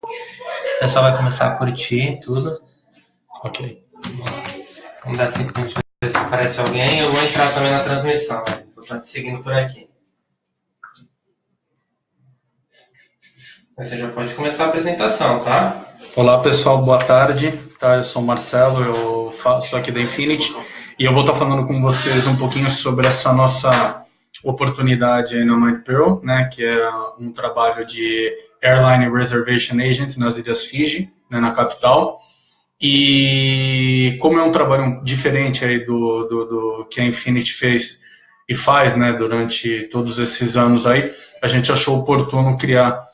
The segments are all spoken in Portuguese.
O pessoal vai começar a curtir tudo. Ok. Vamos dar 5 minutos pra ver se aparece alguém. Eu vou entrar também na transmissão, né? Vou estar te seguindo por aqui. Você já pode começar a apresentação, tá? Olá pessoal, boa tarde. Tá, eu sou o Marcelo, eu faço aqui da Infinity e eu vou estar falando com vocês um pouquinho sobre essa nossa oportunidade aí na MindPearl, né, que é um trabalho de Airline Reservation Agent nas Ilhas Fiji, né, na capital. E como é um trabalho diferente aí do que a Infinity fez e faz, né, durante todos esses anos aí, a gente achou oportuno criar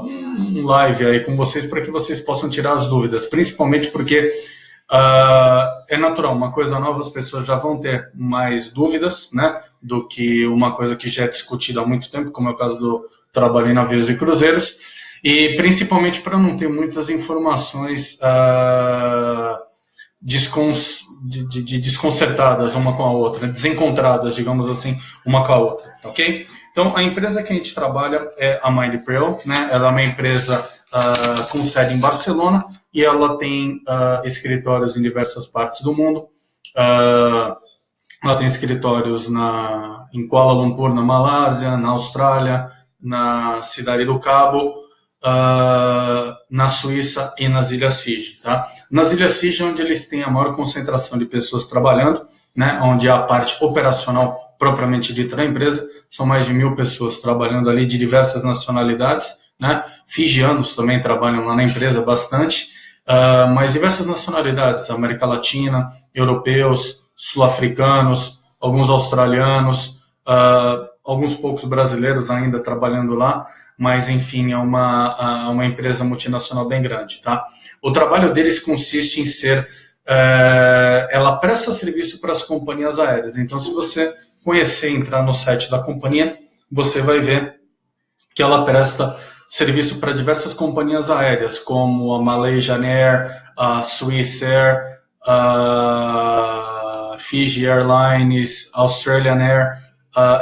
um live aí com vocês para que vocês possam tirar as dúvidas, principalmente porque é natural, uma coisa nova as pessoas já vão ter mais dúvidas, né, do que uma coisa que já é discutida há muito tempo, como é o caso do trabalho em navios e cruzeiros, e principalmente para não ter muitas informações desconcertadas uma com a outra, desencontradas, digamos assim, uma com a outra, ok? Então, a empresa que a gente trabalha é a MindPearl, né? Ela é uma empresa com sede em Barcelona e ela tem escritórios em diversas partes do mundo. Ela tem escritórios em Kuala Lumpur, na Malásia, na Austrália, na Cidade do Cabo, na Suíça e nas Ilhas Fiji. Tá? Nas Ilhas Fiji, onde eles têm a maior concentração de pessoas trabalhando, né? Onde a parte operacional propriamente dita da empresa, são mais de 1.000 pessoas trabalhando ali de diversas nacionalidades, né? Fijianos também trabalham lá na empresa bastante, mas diversas nacionalidades, América Latina, europeus, sul-africanos, alguns australianos, alguns poucos brasileiros ainda trabalhando lá, mas enfim, é uma empresa multinacional bem grande. Tá? O trabalho deles consiste em ser, ela presta serviço para as companhias aéreas, então se você conhecer, entrar no site da companhia, você vai ver que ela presta serviço para diversas companhias aéreas, como a Malaysian Air, a Swiss Air, a Fiji Airlines, Australian Air,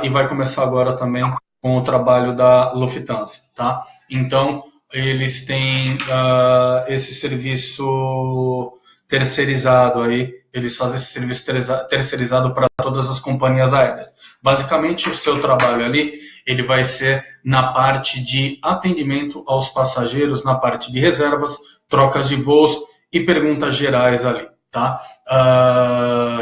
e vai começar agora também com o trabalho da Lufthansa, tá? Então, eles têm esse serviço terceirizado aí, eles fazem esse serviço terceirizado para todas as companhias aéreas. Basicamente, o seu trabalho ali, ele vai ser na parte de atendimento aos passageiros, na parte de reservas, trocas de voos e perguntas gerais ali, tá?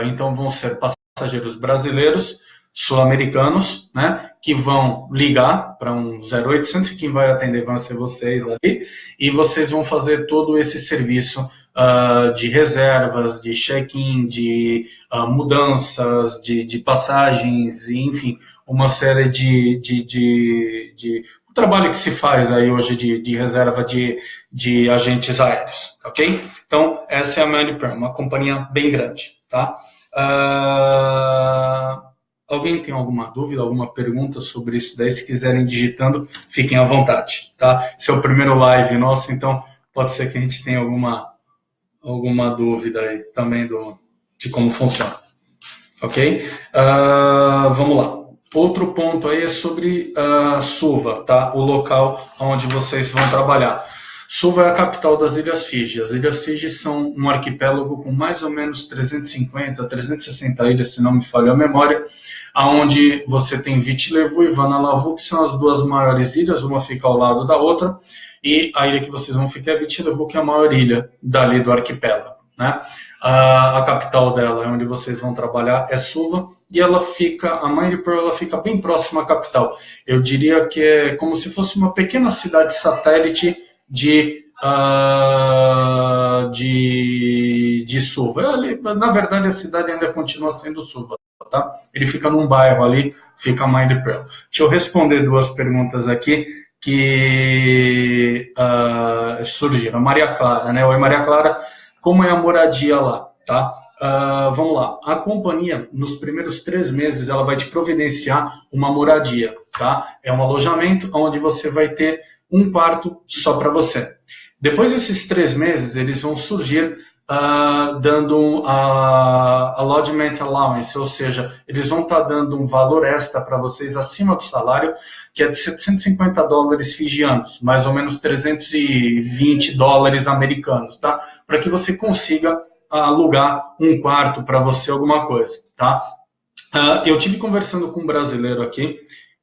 Então, vão ser passageiros brasileiros, sul-americanos, né, que vão ligar para um 0800 e quem vai atender vão ser vocês ali, e vocês vão fazer todo esse serviço de reservas, de check-in, de mudanças, de passagens, enfim, uma série de o trabalho que se faz aí hoje de reserva de agentes aéreos, ok? Então, essa é a MindPearl, uma companhia bem grande, tá? Alguém tem alguma dúvida, alguma pergunta sobre isso daí? Se quiserem digitando, fiquem à vontade, tá? Esse é o primeiro live nosso, então pode ser que a gente tenha alguma dúvida aí também de como funciona, ok? Vamos lá. Outro ponto aí é sobre Suva, tá? O local onde vocês vão trabalhar. Suva é a capital das Ilhas Fiji. As Ilhas Fiji são um arquipélago com mais ou menos 350, 360 ilhas, se não me falha a memória, onde você tem Viti Levu e Vanalavu, que são as duas maiores ilhas, uma fica ao lado da outra, e a ilha que vocês vão ficar é Viti Levu, que é a maior ilha dali do arquipélago, né? A capital dela, onde vocês vão trabalhar, é Suva, e ela fica, a MindPearl, ela fica bem próxima à capital. Eu diria que é como se fosse uma pequena cidade satélite de Suva. Na verdade, a cidade ainda continua sendo Suva, tá? Ele fica num bairro ali, fica a MindPearl. Deixa eu responder duas perguntas aqui que surgiram. Maria Clara, né? Oi, Maria Clara, como é a moradia lá, tá? Vamos lá. A companhia, nos primeiros 3 meses, ela vai te providenciar uma moradia, tá? É um alojamento onde você vai ter um quarto só para você. Depois desses 3 meses, eles vão surgir dando a lodgement allowance, ou seja, eles vão estar dando um valor extra para vocês acima do salário, que é de $750 fijianos, mais ou menos $320 americanos, tá? Para que você consiga alugar um quarto para você, alguma coisa, tá? Eu tive conversando com um brasileiro aqui,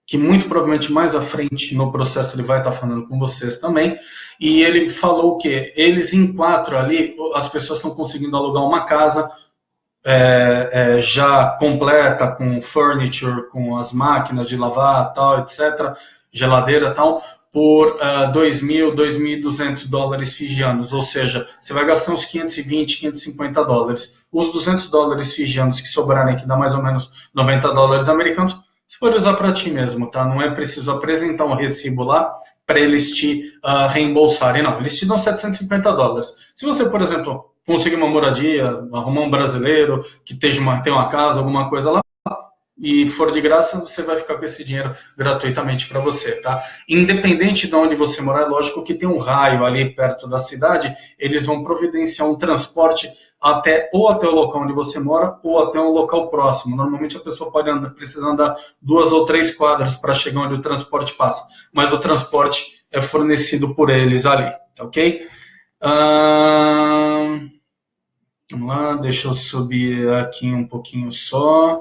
que muito provavelmente mais à frente no processo ele vai estar falando com vocês também, e ele falou que eles em 4 ali, as pessoas estão conseguindo alugar uma casa já completa, com furniture, com as máquinas de lavar, tal, etc., geladeira, tal, por $2.000, $2.200 fijianos, ou seja, você vai gastar uns $520, $550. Os $200 fijianos que sobrarem, que dá mais ou menos $90 americanos, você pode usar para ti mesmo, tá? Não é preciso apresentar um recibo lá para eles te reembolsarem, não. Eles te dão $750. Se você, por exemplo, conseguir uma moradia, arrumar um brasileiro que tenha uma casa, alguma coisa lá, e for de graça, você vai ficar com esse dinheiro gratuitamente para você, tá? Independente de onde você morar, é lógico que tem um raio ali perto da cidade, eles vão providenciar um transporte até o local onde você mora ou até um local próximo. Normalmente a pessoa precisa andar 2 ou 3 quadras para chegar onde o transporte passa, mas o transporte é fornecido por eles ali, tá ok? Vamos lá, deixa eu subir aqui um pouquinho só.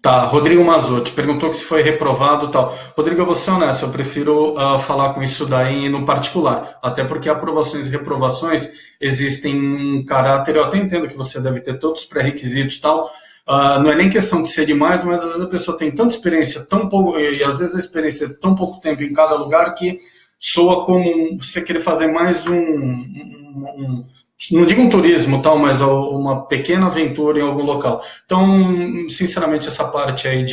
Tá, Rodrigo Mazzotti perguntou que se foi reprovado e tal. Rodrigo, eu vou ser honesto, eu prefiro falar com isso daí no particular, até porque aprovações e reprovações existem um caráter, eu até entendo que você deve ter todos os pré-requisitos e tal, não é nem questão de ser demais, mas às vezes a pessoa tem tanta experiência, tão pouco, e às vezes a experiência é tão pouco tempo em cada lugar que soa como você querer fazer mais não digo um turismo, tal, mas uma pequena aventura em algum local. Então, sinceramente, essa parte aí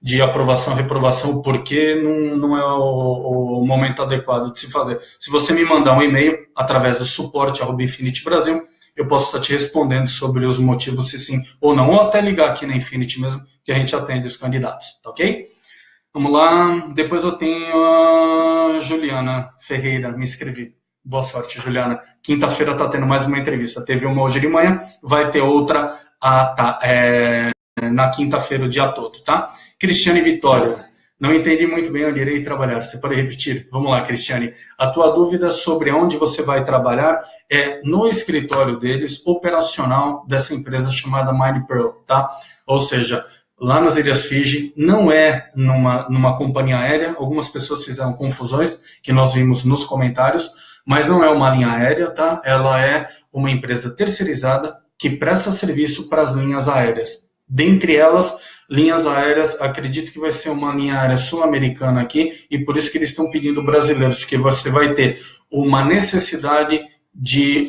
de aprovação, reprovação, o porquê, não é o momento adequado de se fazer. Se você me mandar um e-mail através do suporte @Infinity Brasil, eu posso estar te respondendo sobre os motivos, se sim ou não, ou até ligar aqui na Infinity mesmo, que a gente atende os candidatos, tá ok? Vamos lá, depois eu tenho a Juliana Ferreira, me inscrevi. Boa sorte, Juliana. Quinta-feira está tendo mais uma entrevista. Teve uma hoje de manhã, vai ter outra na quinta-feira o dia todo, tá? Cristiane Vitória, não entendi muito bem onde irei trabalhar. Você pode repetir? Vamos lá, Cristiane. A tua dúvida sobre onde você vai trabalhar é no escritório deles, operacional dessa empresa chamada MindPearl, tá? Ou seja, lá nas Ilhas Fiji, não é numa companhia aérea. Algumas pessoas fizeram confusões, que nós vimos nos comentários, mas não é uma linha aérea, tá? Ela é uma empresa terceirizada que presta serviço para as linhas aéreas. Dentre elas, linhas aéreas, acredito que vai ser uma linha aérea sul-americana aqui, e por isso que eles estão pedindo brasileiros, porque você vai ter uma necessidade de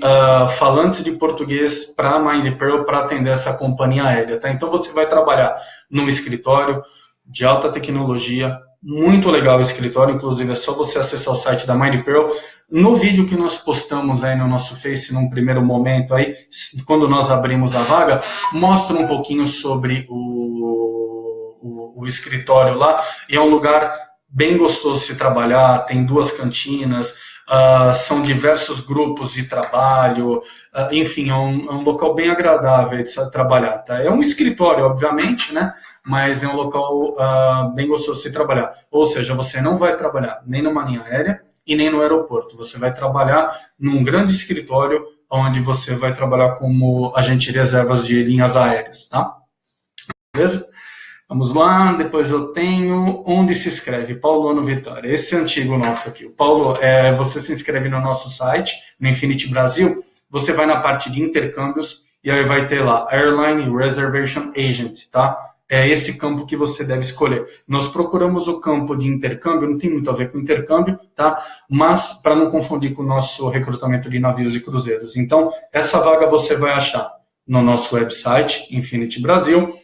falantes de português para a MindPearl para atender essa companhia aérea, tá? Então você vai trabalhar num escritório de alta tecnologia, muito legal o escritório, inclusive é só você acessar o site da MindPearl. No vídeo que nós postamos aí no nosso Face, num primeiro momento aí, quando nós abrimos a vaga, mostra um pouquinho sobre o escritório lá, e é um lugar bem gostoso de se trabalhar, tem 2 cantinas, são diversos grupos de trabalho, enfim, é um local bem agradável de se trabalhar, tá? É um escritório, obviamente, né? Mas é um local bem gostoso de se trabalhar. Ou seja, você não vai trabalhar nem numa linha aérea e nem no aeroporto. Você vai trabalhar num grande escritório onde você vai trabalhar como agente de reservas de linhas aéreas, tá? Beleza? Vamos lá, depois eu tenho onde se inscreve, Paulo Ano Vitória. Esse é antigo nosso aqui. O Paulo, você se inscreve no nosso site, no Infinity Brasil, você vai na parte de intercâmbios e aí vai ter lá Airline Reservation Agent, tá? É esse campo que você deve escolher. Nós procuramos o campo de intercâmbio, não tem muito a ver com intercâmbio, tá? Mas para não confundir com o nosso recrutamento de navios e cruzeiros. Então, essa vaga você vai achar no nosso website, Infinity Brasil,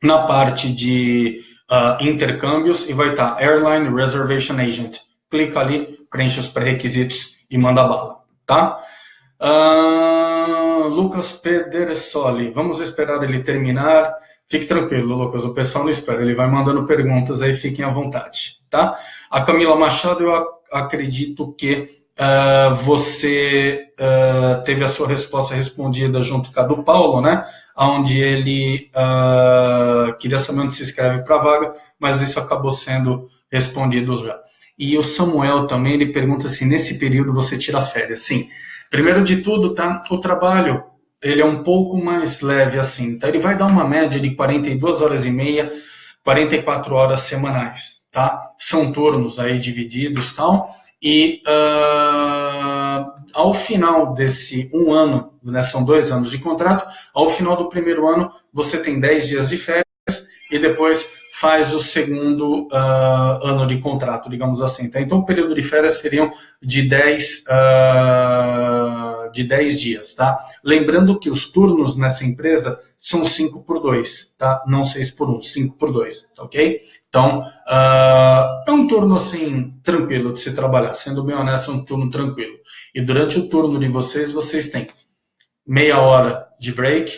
na parte de intercâmbios, e vai estar Airline Reservation Agent. Clica ali, preenche os pré-requisitos e manda bala, tá? Lucas Pedersoli, vamos esperar ele terminar. Fique tranquilo, Lucas, o pessoal não espera, ele vai mandando perguntas aí, fiquem à vontade, tá? A Camila Machado, eu acredito que você teve a sua resposta respondida junto com a do Paulo, né? Onde ele queria saber onde se inscreve para a vaga, mas isso acabou sendo respondido já. E o Samuel também, ele pergunta se nesse período você tira férias. Sim. Primeiro de tudo, tá? O trabalho, ele é um pouco mais leve assim. Então, ele vai dar uma média de 42 horas e meia, 44 horas semanais, tá? São turnos aí divididos e tal. E ao final desse um ano, né, são 2 anos de contrato, ao final do primeiro ano você tem 10 dias de férias e depois faz o segundo ano de contrato, digamos assim. Tá? Então o período de férias seriam de 10 dias. Tá? Lembrando que os turnos nessa empresa são 5 por 2, tá? Não 6 por 1, 5 por 2, tá, ok? Então, é um turno assim tranquilo de se trabalhar, sendo bem honesto, é um turno tranquilo. E durante o turno de vocês têm meia hora de break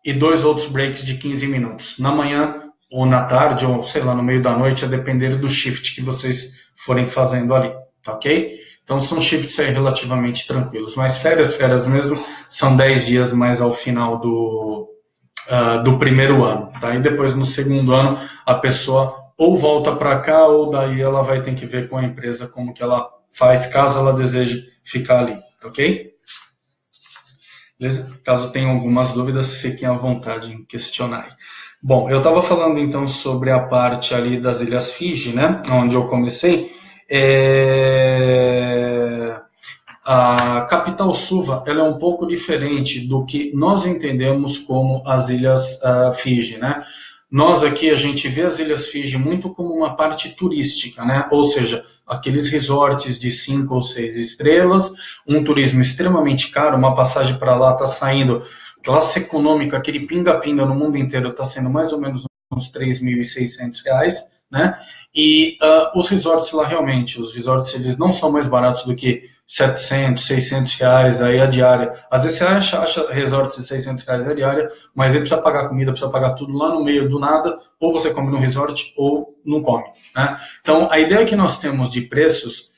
e 2 outros breaks de 15 minutos. Na manhã ou na tarde, ou sei lá, no meio da noite, a depender do shift que vocês forem fazendo ali, tá ok? Então são shifts aí relativamente tranquilos. Mas férias mesmo, são 10 dias mais ao final do primeiro ano, tá? E depois no segundo ano a pessoa ou volta para cá ou daí ela vai ter que ver com a empresa como que ela faz, caso ela deseje ficar ali, tá ok? Beleza? Caso tenham algumas dúvidas, fiquem à vontade em questionar. Bom, eu estava falando então sobre a parte ali das Ilhas Fiji, né? Onde eu comecei. A capital Suva, ela é um pouco diferente do que nós entendemos como as Ilhas Fiji, né? Nós aqui, a gente vê as Ilhas Fiji muito como uma parte turística, né? Ou seja, aqueles resorts de 5 ou 6 estrelas, um turismo extremamente caro, uma passagem para lá está saindo, classe econômica, aquele pinga-pinga no mundo inteiro está sendo mais ou menos uns R$3.600, né? E os resorts lá realmente, os resorts eles não são mais baratos do que R$700, R$600 aí a diária. Às vezes você acha resorts de R$600 a diária, mas ele precisa pagar comida, precisa pagar tudo lá no meio do nada, ou você come no resort ou não come, né? Então a ideia que nós temos de preços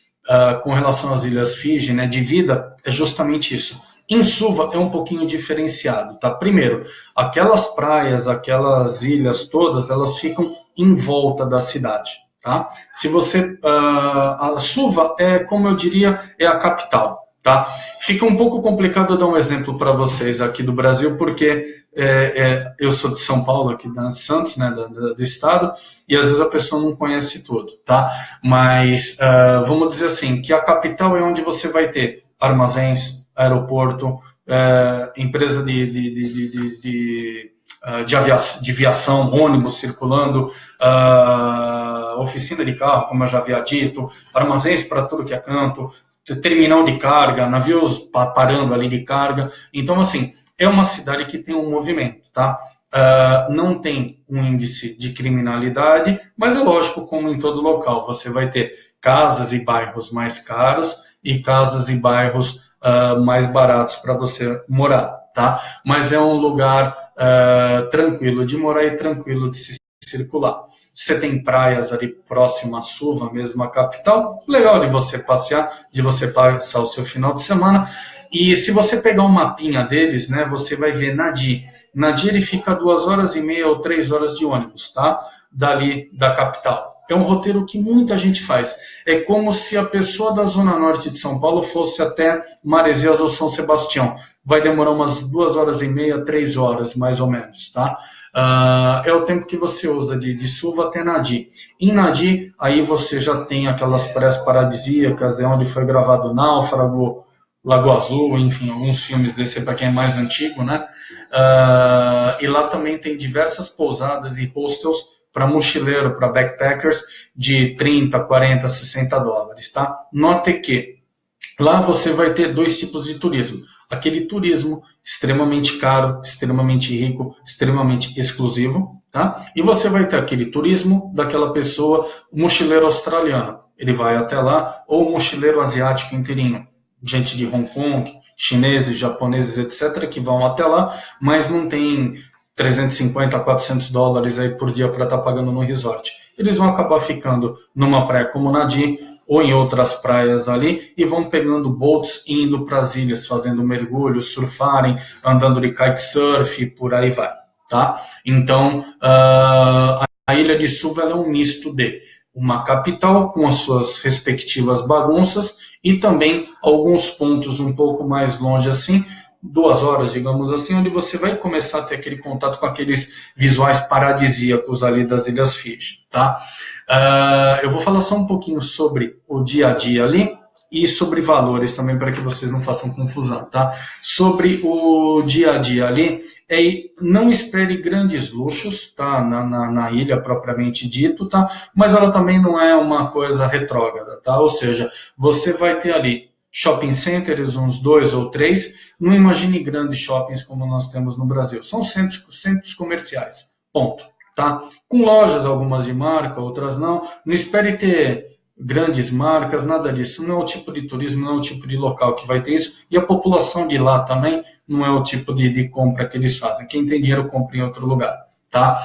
com relação às Ilhas Fiji, né, de vida, é justamente isso. Em Suva é um pouquinho diferenciado, tá? Primeiro, aquelas praias, aquelas ilhas todas, elas ficam em volta da cidade, tá? Se você, a Suva é, como eu diria, é a capital, tá? Fica um pouco complicado eu dar um exemplo para vocês aqui do Brasil, porque eu sou de São Paulo, aqui da Santos, né, do estado, e às vezes a pessoa não conhece tudo, tá? Mas vamos dizer assim, que a capital é onde você vai ter armazéns, aeroporto, empresa de aviação, ônibus circulando, oficina de carro, como eu já havia dito, armazéns para tudo que é canto, terminal de carga, navios parando ali de carga. Então, assim, é uma cidade que tem um movimento, tá? Não tem um índice de criminalidade, mas é lógico, como em todo local, você vai ter casas e bairros mais caros e casas e bairros mais baratos para você morar, tá? Mas é um lugar tranquilo de morar e tranquilo de se circular. Você tem praias ali próximo a Suva, mesmo a capital, legal de você passear, de você passar o seu final de semana. E se você pegar um mapinha deles, né, você vai ver Nadi. Nadi ele fica 2 horas e meia ou 3 horas de ônibus, tá? Dali da capital. É um roteiro que muita gente faz. É como se a pessoa da Zona Norte de São Paulo fosse até Maresias ou São Sebastião. Vai demorar umas 2 horas e meia, 3 horas, mais ou menos, tá? É o tempo que você usa de Suva até Nadi. Em Nadi, aí você já tem aquelas praias paradisíacas, é onde foi gravado Náufrago, Lago Azul, enfim, alguns filmes desse para quem é mais antigo, né? E lá também tem diversas pousadas e hostels para mochileiro, para backpackers, de 30, 40, 60 dólares, tá? Note que lá você vai ter 2 tipos de turismo. Aquele turismo extremamente caro, extremamente rico, extremamente exclusivo, tá? E você vai ter aquele turismo daquela pessoa, mochileiro australiano. Ele vai até lá, ou mochileiro asiático inteirinho. Gente de Hong Kong, chineses, japoneses, etc., que vão até lá, mas não tem 350 a 400 dólares aí por dia para estar pagando no resort. eles vão acabar ficando numa praia como Nadi ou em outras praias ali e vão pegando boats e indo para as ilhas, fazendo mergulho, surfarem, andando de kitesurf e por aí vai, tá? Então, a Ilha de Suva é um misto de uma capital com as suas respectivas bagunças e também alguns pontos um pouco mais longe assim, 2 horas, digamos assim, onde você vai começar a ter aquele contato com aqueles visuais paradisíacos ali das Ilhas Fiji, tá? Eu vou falar só um pouquinho sobre o dia a dia ali e sobre valores também, para que vocês não façam confusão, tá? Sobre o dia a dia ali, não espere grandes luxos, tá? Na ilha propriamente dito, tá? Mas ela também não é uma coisa retrógrada, tá? Ou seja, você vai ter ali shopping centers, uns 2 ou 3, não imagine grandes shoppings como nós temos no Brasil, são centros comerciais, ponto, tá? Com lojas, algumas de marca, outras não, não espere ter grandes marcas, nada disso, não é o tipo de turismo, não é o tipo de local que vai ter isso, e a população de lá também não é o tipo de compra que eles fazem, quem tem dinheiro compra em outro lugar, tá?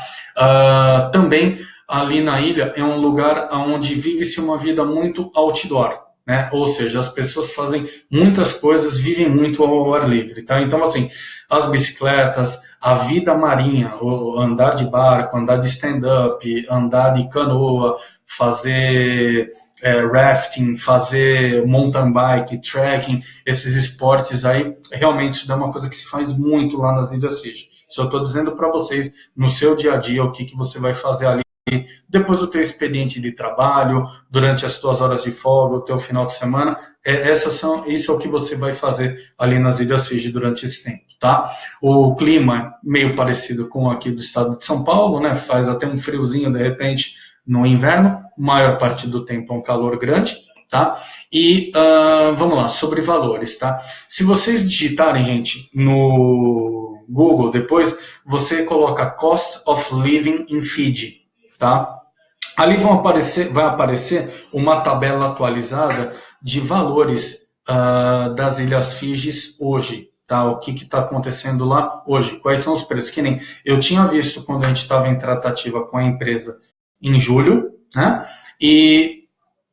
Também ali na ilha é um lugar onde vive-se uma vida muito outdoor, né? Ou seja, as pessoas fazem muitas coisas, vivem muito ao ar livre, tá? Então, assim, as bicicletas, a vida marinha, o andar de barco, andar de stand-up, andar de canoa, fazer rafting, fazer mountain bike, trekking, esses esportes aí, realmente isso é uma coisa que se faz muito lá nas Ilhas Fiji. Só estou dizendo para vocês, no seu dia a dia, o que você vai fazer ali, depois do teu expediente de trabalho, durante as tuas horas de folga, o teu final de semana, isso é o que você vai fazer ali nas Ilhas Fiji durante esse tempo, tá? O clima meio parecido com aqui do estado de São Paulo, né? Faz até um friozinho de repente no inverno, maior parte do tempo é um calor grande, tá? E vamos lá, sobre valores, tá? Se vocês digitarem, gente, no Google depois, você coloca Cost of Living in Fiji, tá? Ali vai aparecer uma tabela atualizada de valores das Ilhas Fiji hoje, tá? O que está acontecendo lá hoje? Quais são os preços? Que nem eu tinha visto quando a gente estava em tratativa com a empresa em julho, né? E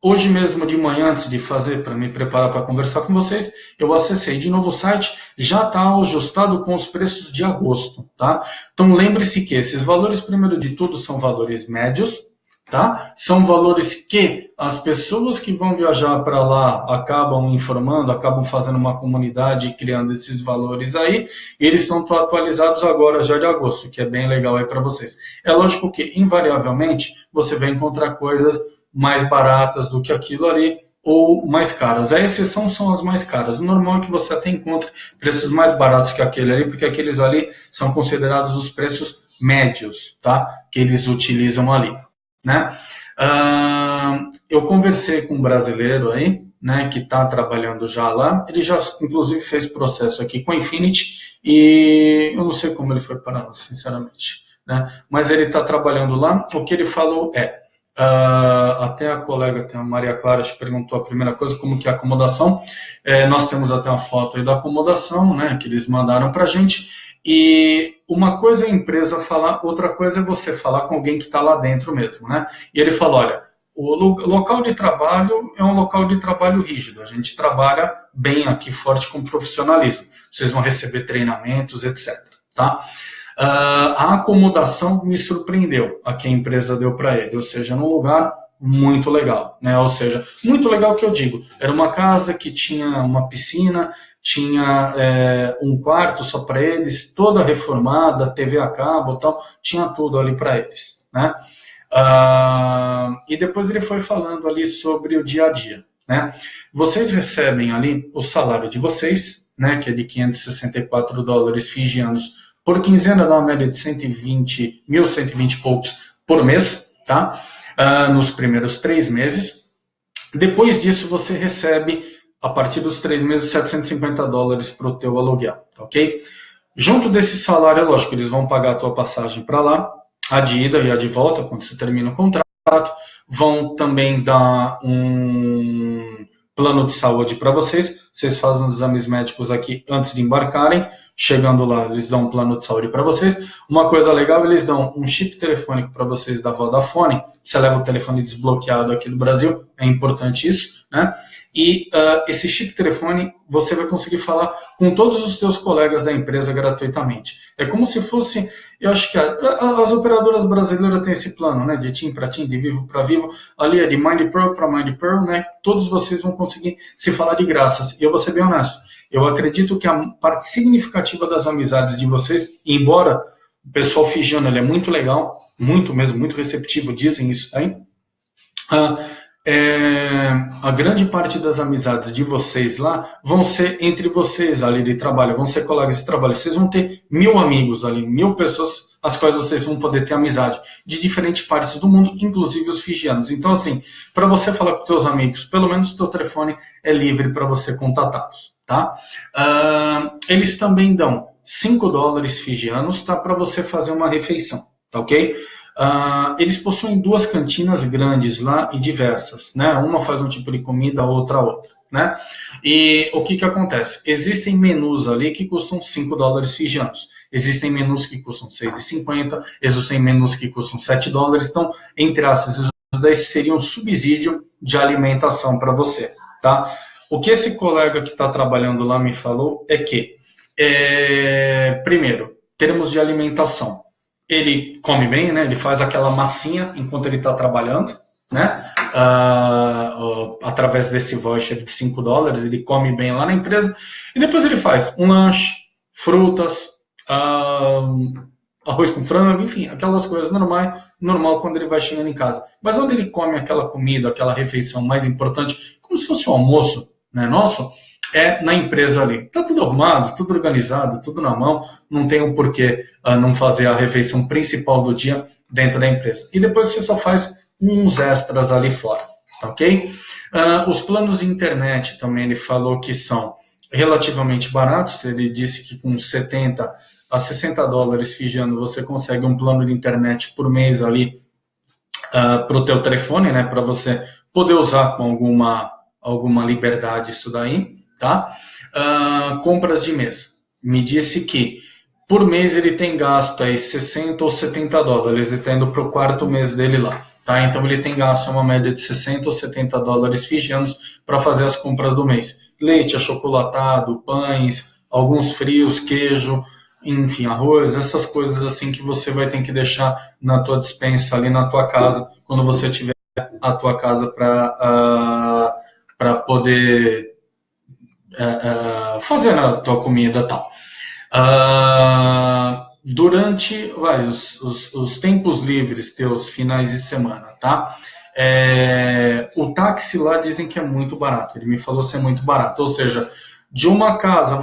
hoje mesmo de manhã, antes de fazer, para me preparar para conversar com vocês, eu acessei de novo o site, já está ajustado com os preços de agosto, tá? Então lembre-se que esses valores, primeiro de tudo, são valores médios, tá? São valores que as pessoas que vão viajar para lá acabam informando, acabam fazendo uma comunidade criando esses valores aí, e eles estão atualizados agora já de agosto, que é bem legal aí para vocês. É lógico que, invariavelmente, você vai encontrar coisas mais baratas do que aquilo ali, ou mais caras. A exceção são as mais caras. O normal é que você até encontre preços mais baratos que aquele ali, porque aqueles ali são considerados os preços médios, tá? Que eles utilizam ali, né? Eu conversei com um brasileiro aí, né, que está trabalhando já lá. Ele já, inclusive, fez processo aqui com a Infinity e eu não sei como ele foi parar, sinceramente, né? Mas ele está trabalhando lá. O que ele falou até a colega, a Maria Clara, te perguntou a primeira coisa, como que é a acomodação. Nós temos até uma foto aí da acomodação, né, que eles mandaram para a gente. E uma coisa é a empresa falar, outra coisa é você falar com alguém que está lá dentro mesmo, né? E ele falou, olha, o local de trabalho é um local de trabalho rígido. A gente trabalha bem aqui, forte com profissionalismo. Vocês vão receber treinamentos, etc. Tá? A acomodação me surpreendeu, a que a empresa deu para ele, ou seja, num lugar muito legal, né? Ou seja, muito legal que eu digo, era uma casa que tinha uma piscina, tinha um quarto só para eles, toda reformada, TV a cabo e tal, tinha tudo ali para eles, né? E depois ele foi falando ali sobre o dia a dia, né? Vocês recebem ali o salário de vocês, né, que é de $564 fijianos por quinzena, dá uma média de 120 e poucos por mês, tá? Nos primeiros 3 meses. Depois disso, você recebe, a partir dos 3 meses, $750 para o teu aluguel, ok? Junto desse salário, é lógico, eles vão pagar a tua passagem para lá, a de ida e a de volta, quando você termina o contrato, vão também dar um plano de saúde para vocês fazem os exames médicos aqui antes de embarcarem, chegando lá, eles dão um plano de saúde para vocês. Uma coisa legal, eles dão um chip telefônico para vocês da Vodafone. Você leva o telefone desbloqueado aqui do Brasil, é importante isso, né? E esse chip telefone você vai conseguir falar com todos os seus colegas da empresa gratuitamente. É como se fosse, eu acho que as operadoras brasileiras têm esse plano, né? De TIM para TIM, de Vivo para Vivo, ali é de MindPearl para MindPearl, né? Todos vocês vão conseguir se falar de graças. E eu vou ser bem honesto, eu acredito que a parte significativa das amizades de vocês, embora o pessoal fijiano ele é muito legal, muito mesmo, muito receptivo, dizem isso aí, a grande parte das amizades de vocês lá vão ser entre vocês ali de trabalho, vão ser colegas de trabalho. Vocês vão ter 1000 amigos ali, 1000 pessoas as quais vocês vão poder ter amizade de diferentes partes do mundo, inclusive os fijianos. Então, assim, para você falar com seus amigos, pelo menos o teu telefone é livre para você contatá-los, tá? Eles também dão $5 fijianos, tá? Para você fazer uma refeição, tá ok? Eles possuem 2 cantinas grandes lá e diversas, né? Uma faz um tipo de comida, a outra. Né? E o que acontece? Existem menus ali que custam $5 fijianos. Existem menus que custam $6,50, existem menus que custam $7. Então, entre essas, isso daí seria um subsídio de alimentação para você, tá? O que esse colega que está trabalhando lá me falou é que, primeiro, termos de alimentação. Ele come bem, né? Ele faz aquela massinha enquanto ele está trabalhando, né? Através desse voucher de $5, ele come bem lá na empresa e depois ele faz um lanche, frutas, arroz com frango, enfim, aquelas coisas normal quando ele vai chegando em casa. Mas onde ele come aquela comida, aquela refeição mais importante, como se fosse um almoço, né, nosso, é na empresa ali. Está tudo arrumado, tudo organizado, tudo na mão, não tem o porquê não fazer a refeição principal do dia dentro da empresa. E depois você só faz uns extras ali fora, ok? Os planos de internet também ele falou que são relativamente baratos. Ele disse que com $70 a $60 fijiano você consegue um plano de internet por mês ali para o teu telefone, né? Para você poder usar com alguma liberdade isso daí, tá? Compras de mês. Me disse que por mês ele tem gasto aí $60 ou $70. Ele está indo para o 4º mês dele lá. Tá? Então ele tem gasto uma média de $60 ou $70 fijianos para fazer as compras do mês. Leite achocolatado, pães, alguns frios, queijo, enfim, arroz, essas coisas assim que você vai ter que deixar na tua despensa ali na tua casa, quando você tiver a tua casa para poder fazer a tua comida e tal. Durante os tempos livres, teus finais de semana, tá? O táxi lá dizem que é muito barato. Ele me falou ser muito barato. Ou seja, de uma casa,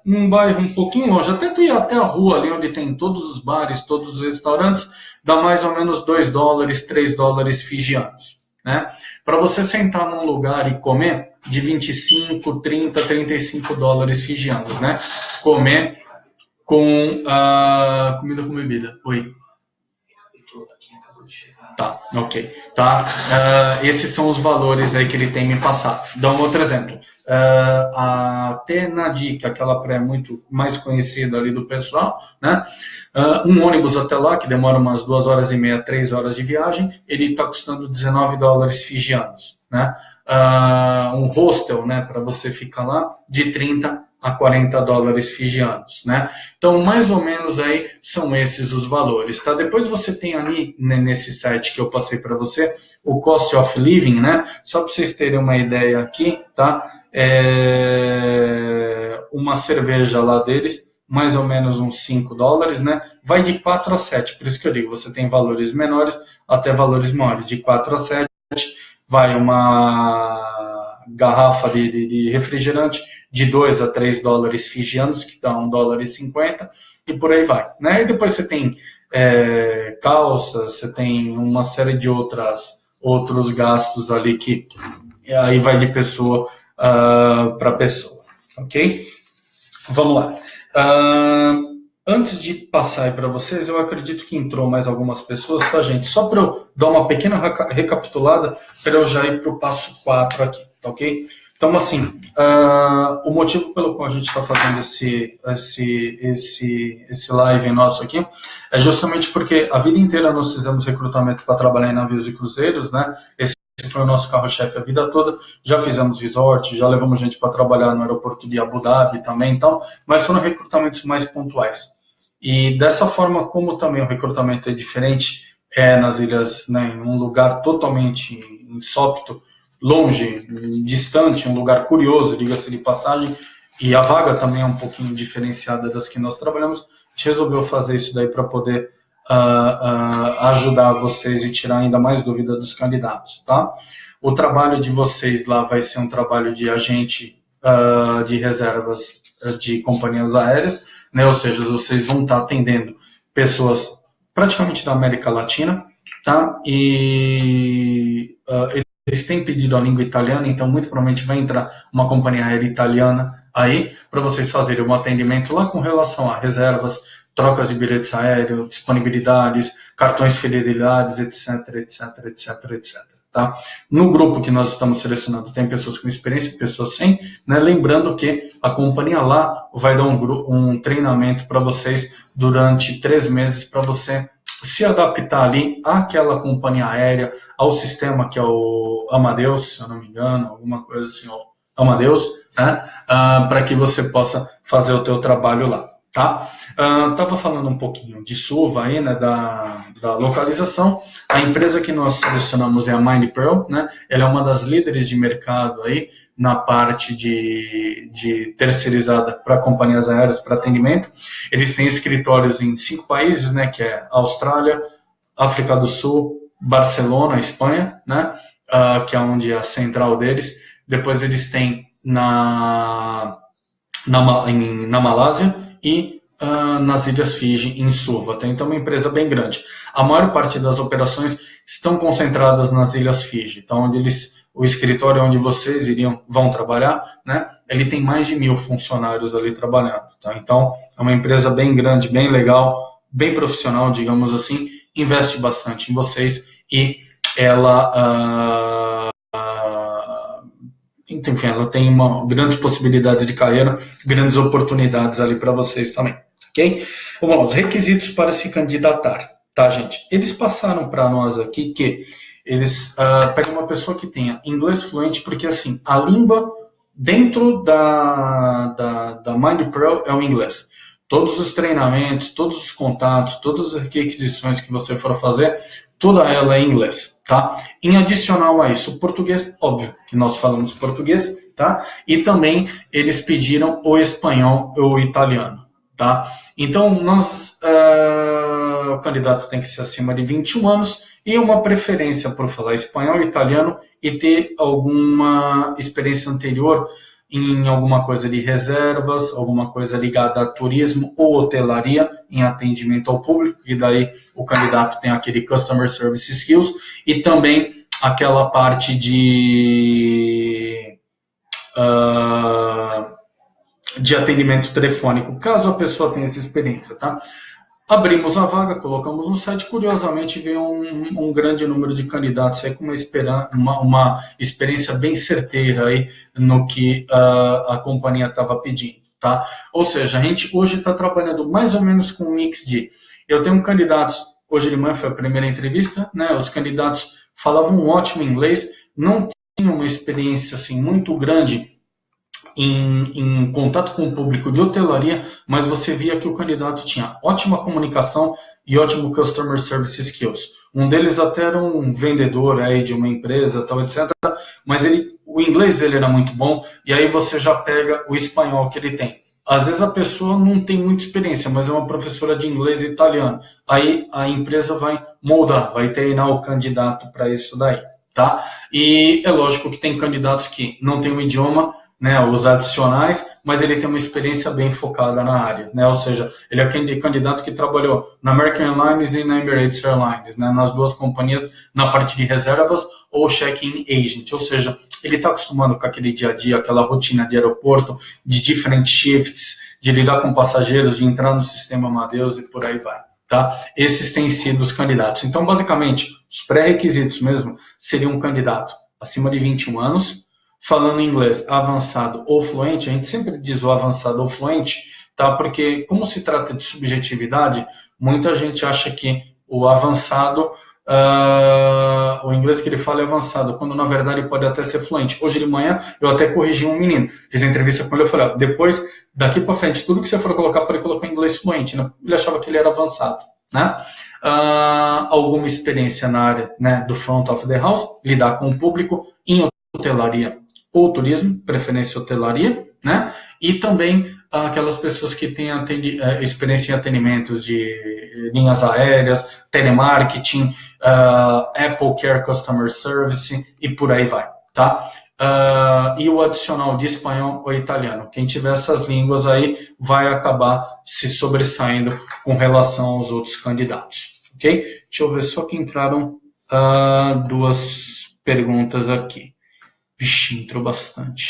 num bairro um pouquinho longe, até tu ir até a rua ali onde tem todos os bares, todos os restaurantes, dá mais ou menos $2, $3 fijianos, né? Para você sentar num lugar e comer, de 25, 30, $35 fijianos, né? Comer com comida com bebida. Oi. Tá, ok. Tá. Esses são os valores aí que ele tem me passado. Dá um outro exemplo. Até na dica, aquela praia muito mais conhecida ali do pessoal, né? Um ônibus até lá, que demora umas 2h30, 3 horas de viagem, ele está custando $19 fijianos, né? Um hostel, né, para você ficar lá, de 30 a $40 fijianos, né? Então, mais ou menos aí são esses os valores, tá? Depois você tem ali, né, nesse site que eu passei para você, o Cost of Living, né? Só para vocês terem uma ideia aqui, tá? Uma cerveja lá deles, mais ou menos uns $5, né? Vai de 4 a 7, por isso que eu digo, você tem valores menores até valores maiores, de 4 a 7, vai uma garrafa de refrigerante de 2 a 3 dólares fijianos, que dá $1,50, e por aí vai, né? E depois você tem calças, você tem uma série de outros gastos ali que aí vai de pessoa para pessoa, ok? Vamos lá. Antes de passar aí para vocês, eu acredito que entrou mais algumas pessoas, tá, gente? Só para eu dar uma pequena recapitulada, para eu já ir para o passo 4 aqui, tá ok? Então, assim, o motivo pelo qual a gente está fazendo esse live nosso aqui é justamente porque a vida inteira nós fizemos recrutamento para trabalhar em navios e cruzeiros, né? Esse foi o nosso carro-chefe a vida toda. Já fizemos resort, já levamos gente para trabalhar no aeroporto de Abu Dhabi também, então, mas foram recrutamentos mais pontuais. E dessa forma, como também o recrutamento é diferente, nas ilhas, né, em um lugar totalmente insópito, longe, distante, um lugar curioso, diga-se de passagem, e a vaga também é um pouquinho diferenciada das que nós trabalhamos, a gente resolveu fazer isso daí para poder ajudar vocês e tirar ainda mais dúvida dos candidatos, tá? O trabalho de vocês lá vai ser um trabalho de agente de reservas de companhias aéreas, né? Ou seja, vocês vão estar atendendo pessoas praticamente da América Latina, tá? E eles têm pedido a língua italiana, então muito provavelmente vai entrar uma companhia aérea italiana aí para vocês fazerem um atendimento lá com relação a reservas, trocas de bilhetes aéreos, disponibilidades, cartões fidelidades, etc, etc, etc, etc. Tá? No grupo que nós estamos selecionando tem pessoas com experiência, pessoas sem, né? Lembrando que a companhia lá vai dar um treinamento para vocês durante 3 meses para você se adaptar ali àquela companhia aérea, ao sistema que é o Amadeus, se eu não me engano, alguma coisa assim, ó, Amadeus, né? Para que você possa fazer o teu trabalho lá. Tá? Estava falando um pouquinho de Suva aí, né, da localização. A empresa que nós selecionamos é a MindPearl, né? Ela é uma das líderes de mercado aí na parte de terceirizada para companhias aéreas para atendimento. Eles têm escritórios em 5 países, né, que é Austrália, África do Sul, Barcelona, Espanha, né, que é onde é a central deles. Depois eles têm na Malásia e nas Ilhas Fiji, em Suva. Tem então uma empresa bem grande. A maior parte das operações estão concentradas nas Ilhas Fiji, então onde o escritório onde vocês vão trabalhar, né? Ele tem mais de 1.000 funcionários ali trabalhando. Tá? Então é uma empresa bem grande, bem legal, bem profissional, digamos assim, investe bastante em vocês e ela enfim, ela tem grandes possibilidades de carreira, grandes oportunidades ali para vocês também, ok? Bom, os requisitos para se candidatar, tá, gente? Eles passaram para nós aqui que eles pegam uma pessoa que tenha inglês fluente, porque assim, a língua dentro da MindPearl é o inglês. Todos os treinamentos, todos os contatos, todas as requisições que você for fazer, toda ela é em inglês, tá? Em adicional a isso, o português, óbvio que nós falamos português, tá? E também eles pediram o espanhol ou o italiano, tá? Então, o candidato tem que ser acima de 21 anos e uma preferência por falar espanhol e italiano e ter alguma experiência anterior em alguma coisa de reservas, alguma coisa ligada a turismo ou hotelaria em atendimento ao público, que daí o candidato tem aquele Customer Service Skills e também aquela parte de atendimento telefônico, caso a pessoa tenha essa experiência, tá? Abrimos a vaga, colocamos no site, curiosamente veio um grande número de candidatos aí com uma experiência bem certeira aí no que a companhia estava pedindo, tá? Ou seja, a gente hoje está trabalhando mais ou menos com um mix eu tenho candidatos, hoje de manhã foi a primeira entrevista, né? Os candidatos falavam um ótimo inglês, não tinham uma experiência assim muito grande em contato com o público de hotelaria, mas você via que o candidato tinha ótima comunicação e ótimo customer service skills. Um deles até era um vendedor aí de uma empresa, tal, etc. Mas o inglês dele era muito bom, e aí você já pega o espanhol que ele tem. Às vezes a pessoa não tem muita experiência, mas é uma professora de inglês e italiano. Aí a empresa vai moldar, vai treinar o candidato para isso daí, tá? E é lógico que tem candidatos que não têm o idioma, né, os adicionais, mas ele tem uma experiência bem focada na área, né, ou seja, ele é aquele candidato que trabalhou na American Airlines e na Emirates Airlines, né, nas duas companhias, na parte de reservas ou check-in agent, ou seja, ele está acostumado com aquele dia a dia, aquela rotina de aeroporto, de different shifts, de lidar com passageiros, de entrar no sistema Amadeus e por aí vai. Tá? Esses têm sido os candidatos. Então, basicamente, os pré-requisitos mesmo seriam um candidato acima de 21 anos, falando inglês avançado ou fluente, a gente sempre diz o avançado ou fluente, tá? Porque como se trata de subjetividade, muita gente acha que o avançado, o inglês que ele fala é avançado, quando na verdade pode até ser fluente. Hoje de manhã eu até corrigi um menino, fiz a entrevista com ele, eu falei, depois, daqui para frente, tudo que você for colocar, pode colocar em inglês fluente, né? Ele achava que ele era avançado, né? Alguma experiência na área, né, do front of the house, lidar com o público em hotelaria ou turismo, preferência hotelaria, né? E também aquelas pessoas que têm experiência em atendimentos de linhas aéreas, telemarketing, Apple Care Customer Service e por aí vai, tá? E o adicional de espanhol ou italiano. Quem tiver essas línguas aí vai acabar se sobressaindo com relação aos outros candidatos, ok? Deixa eu ver só que entraram duas perguntas aqui. Vixe, entrou bastante.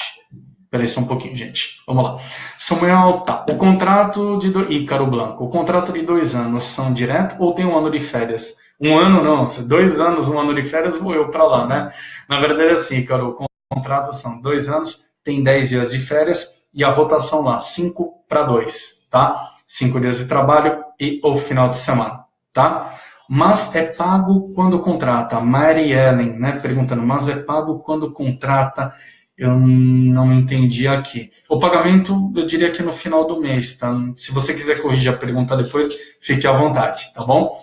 Espera aí só um pouquinho, gente. Vamos lá. Samuel, tá. O contrato de... Ícaro Blanco. O contrato de 2 anos são direto ou tem 1 ano de férias? 1 ano não. 2 anos, 1 ano de férias, vou eu para lá, né? Na verdade é assim, Ícaro. O contrato são 2 anos, tem 10 dias de férias e a rotação lá, 5-2, tá? 5 dias de trabalho e o final de semana, tá? Mas é pago quando contrata. Mary Ellen, né, perguntando, mas é pago quando contrata? Eu não entendi aqui. O pagamento, eu diria que no final do mês, tá? Se você quiser corrigir a pergunta depois, fique à vontade, tá bom?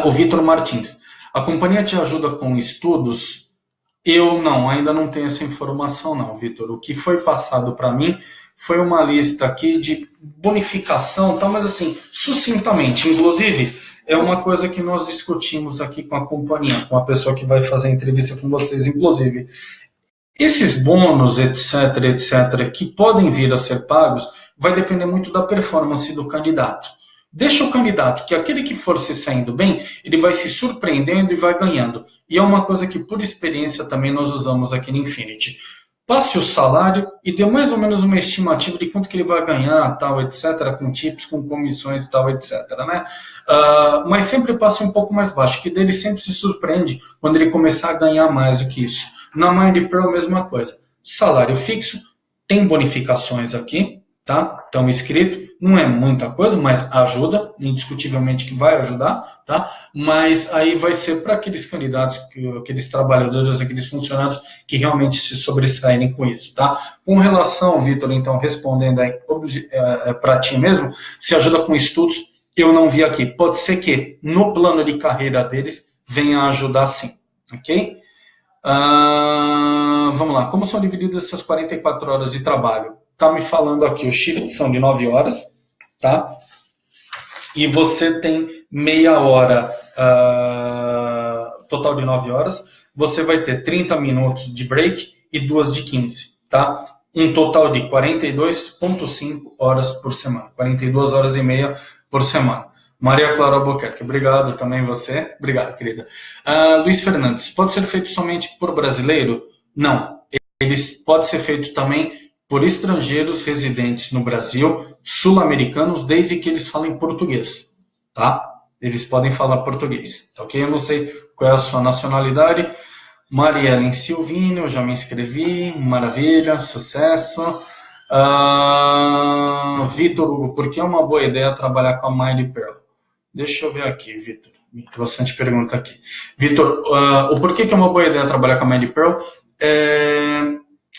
O Vitor Martins. A companhia te ajuda com estudos? Eu ainda não tenho essa informação não, Vitor. O que foi passado para mim foi uma lista aqui de bonificação, tá? Mas assim, sucintamente, inclusive... É uma coisa que nós discutimos aqui com a companhia, com a pessoa que vai fazer a entrevista com vocês, inclusive. Esses bônus, etc., que podem vir a ser pagos, vai depender muito da performance do candidato. Deixa o candidato, que aquele que for se saindo bem, ele vai se surpreendendo e vai ganhando. E é uma coisa que, por experiência, também nós usamos aqui no Infinity. Passe o salário e dê mais ou menos uma estimativa de quanto que ele vai ganhar, tal, etc., com tips, com comissões, tal, etc., né? Mas sempre passe um pouco mais baixo, que dele sempre se surpreende quando ele começar a ganhar mais do que isso. Na MindPro, a mesma coisa. Salário fixo, tem bonificações aqui, tá? Estão escrito, não é muita coisa, mas ajuda, indiscutivelmente que vai ajudar, tá? Mas aí vai ser para aqueles candidatos, aqueles trabalhadores, aqueles funcionários que realmente se sobressaírem com isso, tá? Com relação, Vitor, então, respondendo aí para ti mesmo, se ajuda com estudos, eu não vi aqui. Pode ser que no plano de carreira deles venha a ajudar sim, ok? Vamos lá, como são divididas essas 44 horas de trabalho? Tá me falando aqui, os shifts são de 9 horas, tá? E você tem meia hora, total de 9 horas. Você vai ter 30 minutos de break e 2 de 15, tá? Um total de 42,5 horas por semana. 42 horas e meia por semana. Maria Clara Albuquerque, obrigado também você. Obrigado, querida. Luiz Fernandes, pode ser feito somente por brasileiro? Não. Pode ser feito também por estrangeiros residentes no Brasil, sul-americanos, desde que eles falem português, tá? Eles podem falar português, tá ok? Eu não sei qual é a sua nacionalidade. Mariellen Silvino, já me inscrevi, maravilha, sucesso. Vitor Hugo, por que é uma boa ideia trabalhar com a MindPearl? Deixa eu ver aqui, Vitor. Tem bastante pergunta aqui. Vitor, o porquê que é uma boa ideia trabalhar com a MindPearl?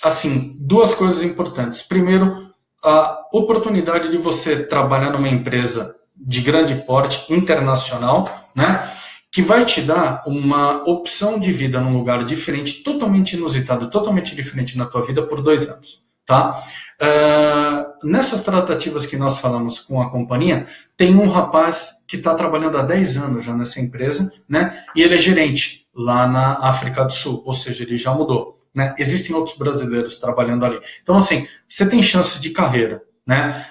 Assim, 2 coisas importantes. Primeiro, a oportunidade de você trabalhar numa empresa de grande porte, internacional, né? Que vai te dar uma opção de vida num lugar diferente, totalmente inusitado, totalmente diferente na tua vida por 2 anos, tá? Nessas tratativas que nós falamos com a companhia, tem um rapaz que está trabalhando há 10 anos já nessa empresa, né? E ele é gerente lá na África do Sul, ou seja, ele já mudou, né? Existem outros brasileiros trabalhando ali. Então, assim, você tem chances de carreira, né?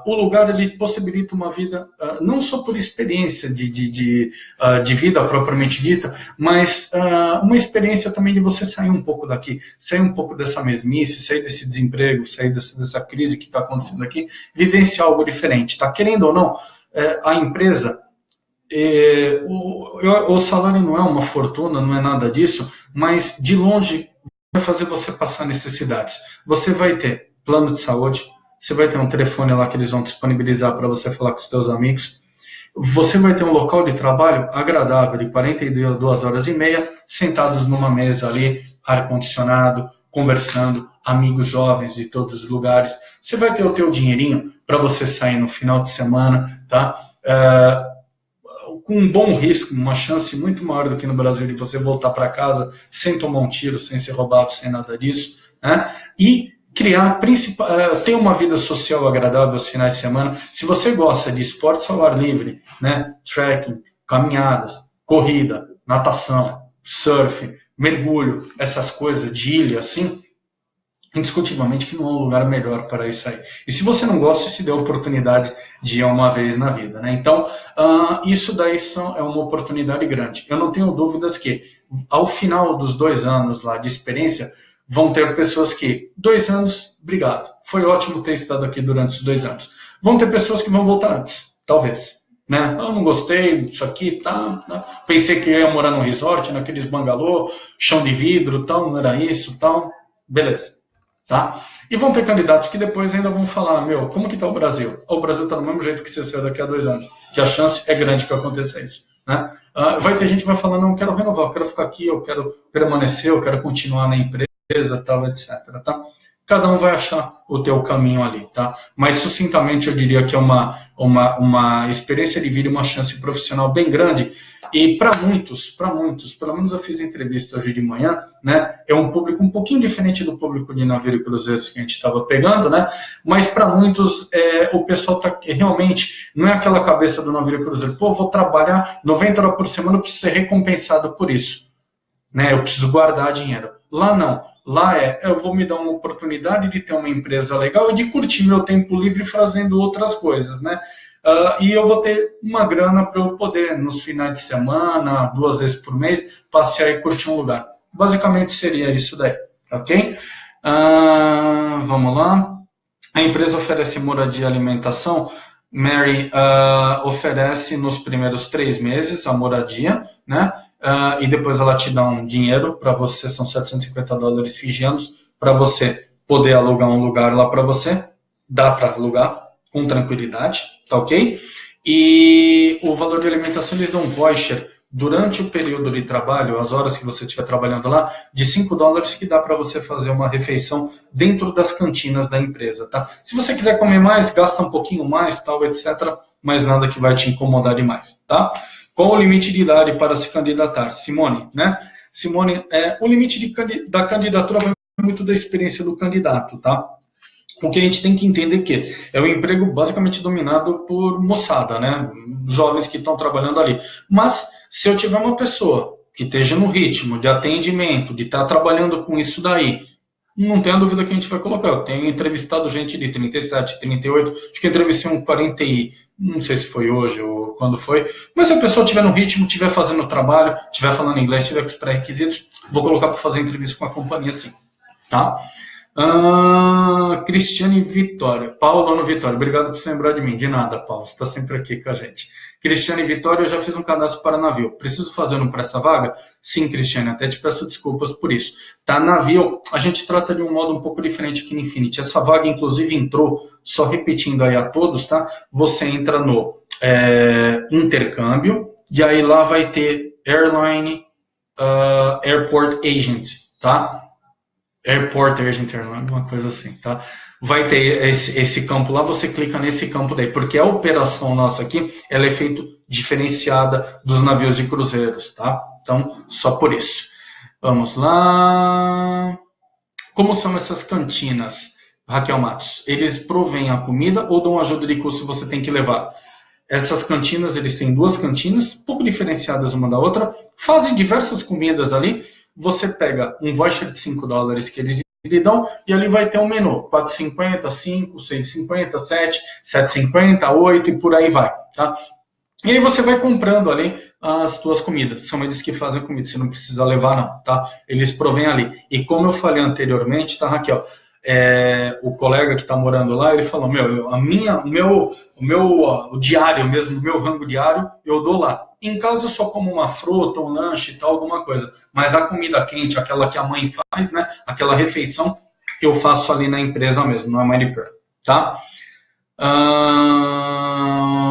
O lugar ele possibilita uma vida, não só por experiência de vida propriamente dita, mas uma experiência também de você sair um pouco daqui, sair um pouco dessa mesmice, sair desse desemprego, sair dessa crise que está acontecendo aqui, vivenciar algo diferente, tá? Querendo ou não, a empresa, o salário não é uma fortuna, não é nada disso, mas de longe vai fazer você passar necessidades. Você vai ter plano de saúde, você vai ter um telefone lá que eles vão disponibilizar para você falar com os seus amigos. Você vai ter um local de trabalho agradável, de 42 horas e meia, sentados numa mesa ali, ar-condicionado, conversando, amigos jovens de todos os lugares. Você vai ter o teu dinheirinho para você sair no final de semana, tá? Com um bom risco, uma chance muito maior do que no Brasil de você voltar para casa sem tomar um tiro, sem ser roubado, sem nada disso, né? E criar, ter uma vida social agradável aos finais de semana. Se você gosta de esportes ao ar livre, né? Trekking, caminhadas, corrida, natação, surf, mergulho, essas coisas de ilha, assim, indiscutivelmente que não há um lugar melhor para isso aí. E se você não gosta, se dê a oportunidade de ir uma vez na vida, né? Então, isso daí é uma oportunidade grande. Eu não tenho dúvidas que, ao final dos 2 anos lá de experiência, vão ter pessoas que, 2 anos, obrigado, foi ótimo ter estado aqui durante os 2 anos. Vão ter pessoas que vão voltar antes, talvez. Né? Eu não gostei disso aqui, tá? Pensei que ia morar num resort, naqueles bangalô, chão de vidro, tal, não era isso, tal. Beleza. Tá? E vão ter candidatos que depois ainda vão falar, como que está o Brasil? O Brasil está do mesmo jeito que você saiu daqui a 2 anos, que a chance é grande que aconteça isso. Né? Vai ter gente que vai falar, não, eu quero renovar, eu quero ficar aqui, eu quero permanecer, eu quero continuar na empresa, tal, etc. Tá? Cada um vai achar o teu caminho ali, tá? Mas, sucintamente, eu diria que é uma experiência de vida, uma chance profissional bem grande. E para muitos, pelo menos eu fiz entrevista hoje de manhã, né? É um público um pouquinho diferente do público de navio e cruzeiros que a gente estava pegando, né? Mas para muitos, o pessoal realmente, não é aquela cabeça do navio e cruzeiro, vou trabalhar 90 horas por semana, eu preciso ser recompensado por isso, né? Eu preciso guardar dinheiro. Lá não. Lá eu vou me dar uma oportunidade de ter uma empresa legal e de curtir meu tempo livre fazendo outras coisas, né? E eu vou ter uma grana para eu poder, nos finais de semana, 2 vezes por mês, passear e curtir um lugar. Basicamente seria isso daí, ok? Vamos lá. A empresa oferece moradia e alimentação. Mary oferece nos primeiros 3 meses a moradia, né? E depois ela te dá um dinheiro para você, são $750 fijianos, para você poder alugar um lugar lá para você. Dá para alugar com tranquilidade, tá ok? E o valor de alimentação eles dão voucher durante o período de trabalho, as horas que você estiver trabalhando lá, de $5 que dá para você fazer uma refeição dentro das cantinas da empresa, tá? Se você quiser comer mais, gasta um pouquinho mais, tal, etc., mas nada que vai te incomodar demais, tá? Qual o limite de idade para se candidatar? Simone, né? Simone, o limite da candidatura vai muito da experiência do candidato, tá? O que a gente tem que entender que é um emprego basicamente dominado por moçada, né? Jovens que estão trabalhando ali. Mas, se eu tiver uma pessoa que esteja no ritmo de atendimento, de estar trabalhando com isso daí, não tenha dúvida que a gente vai colocar. Eu tenho entrevistado gente de 37, 38, acho que entrevistei um 40 e... não sei se foi hoje ou quando foi, mas se a pessoa estiver no ritmo, estiver fazendo o trabalho, estiver falando inglês, estiver com os pré-requisitos, vou colocar para fazer entrevista com a companhia sim, tá? Cristiane Vitória, Paulo Vitória, obrigado por você lembrar de mim. De nada, Paulo, você está sempre aqui com a gente. Cristiane Vitória, eu já fiz um cadastro para navio. Preciso fazer um para essa vaga? Sim, Cristiane, até te peço desculpas por isso. Tá, navio, a gente trata de um modo um pouco diferente aqui no Infinity. Essa vaga, inclusive, entrou, só repetindo aí a todos, tá? Você entra no intercâmbio, e aí lá vai ter Airline Airport Agent, tá? Airport Agent Airline, uma coisa assim, tá? Vai ter esse campo lá, você clica nesse campo daí, porque a operação nossa aqui, ela é feita diferenciada dos navios de cruzeiros, tá? Então, só por isso. Vamos lá. Como são essas cantinas, Raquel Matos? Eles provêm a comida ou dão ajuda de custo que você tem que levar? Essas cantinas, eles têm 2 cantinas, pouco diferenciadas uma da outra, fazem diversas comidas ali. Você pega um voucher de $5 que eles lhe dão e ali vai ter um menu, 4,50, 5, 6,50, 7, 7,50, 8 e por aí vai, tá? E aí você vai comprando ali as tuas comidas, são eles que fazem a comida, você não precisa levar não, tá? Eles provêm ali. E como eu falei anteriormente, tá, Raquel? o colega que está morando lá, ele falou, o diário mesmo, o meu rango diário, eu dou lá. Em casa eu só como uma fruta, um lanche e tal, alguma coisa. Mas a comida quente, aquela que a mãe faz, né? Aquela refeição, eu faço ali na empresa mesmo, no MindPro, tá?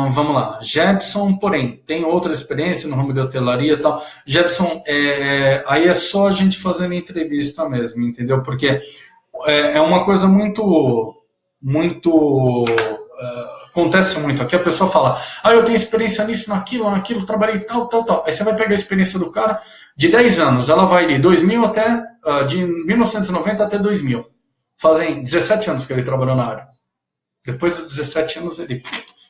Vamos lá. Jebson, porém, tem outra experiência no ramo de hotelaria e tal. Jebson, aí é só a gente fazendo entrevista mesmo, entendeu? Porque é uma coisa muito acontece muito. Aqui a pessoa fala, eu tenho experiência nisso, naquilo, trabalhei tal. Aí você vai pegar a experiência do cara de 10 anos, ela vai de 2000 até, de 1990 até 2000. Fazem 17 anos que ele trabalhou na área. Depois dos 17 anos ele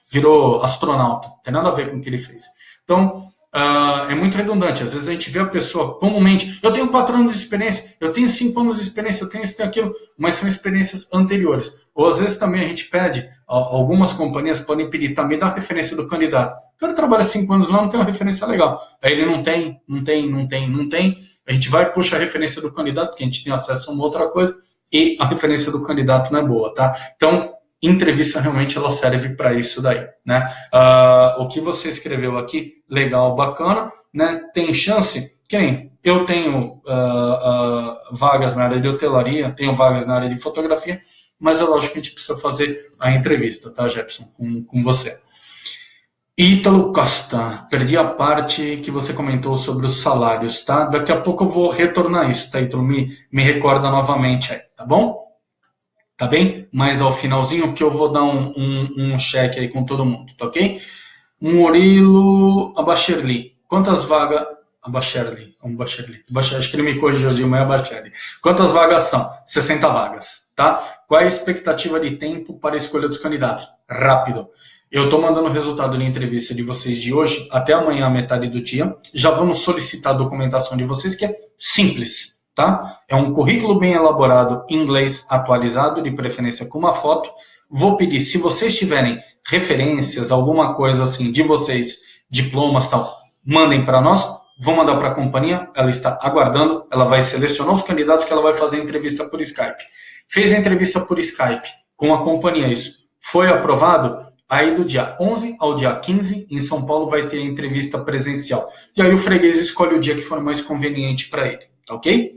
virou astronauta. Não tem nada a ver com o que ele fez. Então, é muito redundante. Às vezes a gente vê a pessoa comumente, eu tenho 4 anos de experiência, eu tenho 5 anos de experiência, eu tenho isso, tenho aquilo, mas são experiências anteriores. Ou às vezes também a gente pede, algumas companhias podem pedir, me dá a referência do candidato. O cara trabalha 5 anos lá, não tem uma referência legal. Aí ele não tem. A gente vai, puxa a referência do candidato, porque a gente tem acesso a uma outra coisa, e a referência do candidato não é boa, tá? Então, entrevista realmente ela serve para isso daí, né? O que você escreveu aqui, legal, bacana, né? Tem chance, eu tenho vagas na área de hotelaria, tenho vagas na área de fotografia, mas é lógico que a gente precisa fazer a entrevista, tá, Jefferson, com você. Ítalo Costa, perdi a parte que você comentou sobre os salários, tá? Daqui a pouco eu vou retornar isso, tá, Ítalo? Me recorda novamente aí, tá bom? Tá bem? Mas ao finalzinho que eu vou dar um check aí com todo mundo, tá ok? Murilo Abacherli. Quantas vagas... Abacherli. Acho que ele me corrigiu de manhã, Abacherli. Quantas vagas são? 60 vagas, tá? Qual é a expectativa de tempo para a escolha dos candidatos? Rápido. Eu estou mandando o resultado da entrevista de vocês de hoje até amanhã, metade do dia. Já vamos solicitar a documentação de vocês, que é simples. Tá? É um currículo bem elaborado, em inglês, atualizado, de preferência com uma foto. Vou pedir, se vocês tiverem referências, alguma coisa assim de vocês, diplomas, tal, mandem para nós. Vou mandar para a companhia, ela está aguardando, ela vai selecionar os candidatos que ela vai fazer a entrevista por Skype. Fez a entrevista por Skype com a companhia, isso foi aprovado. Aí do dia 11 ao dia 15, em São Paulo, vai ter a entrevista presencial. E aí o freguês escolhe o dia que for mais conveniente para ele, ok?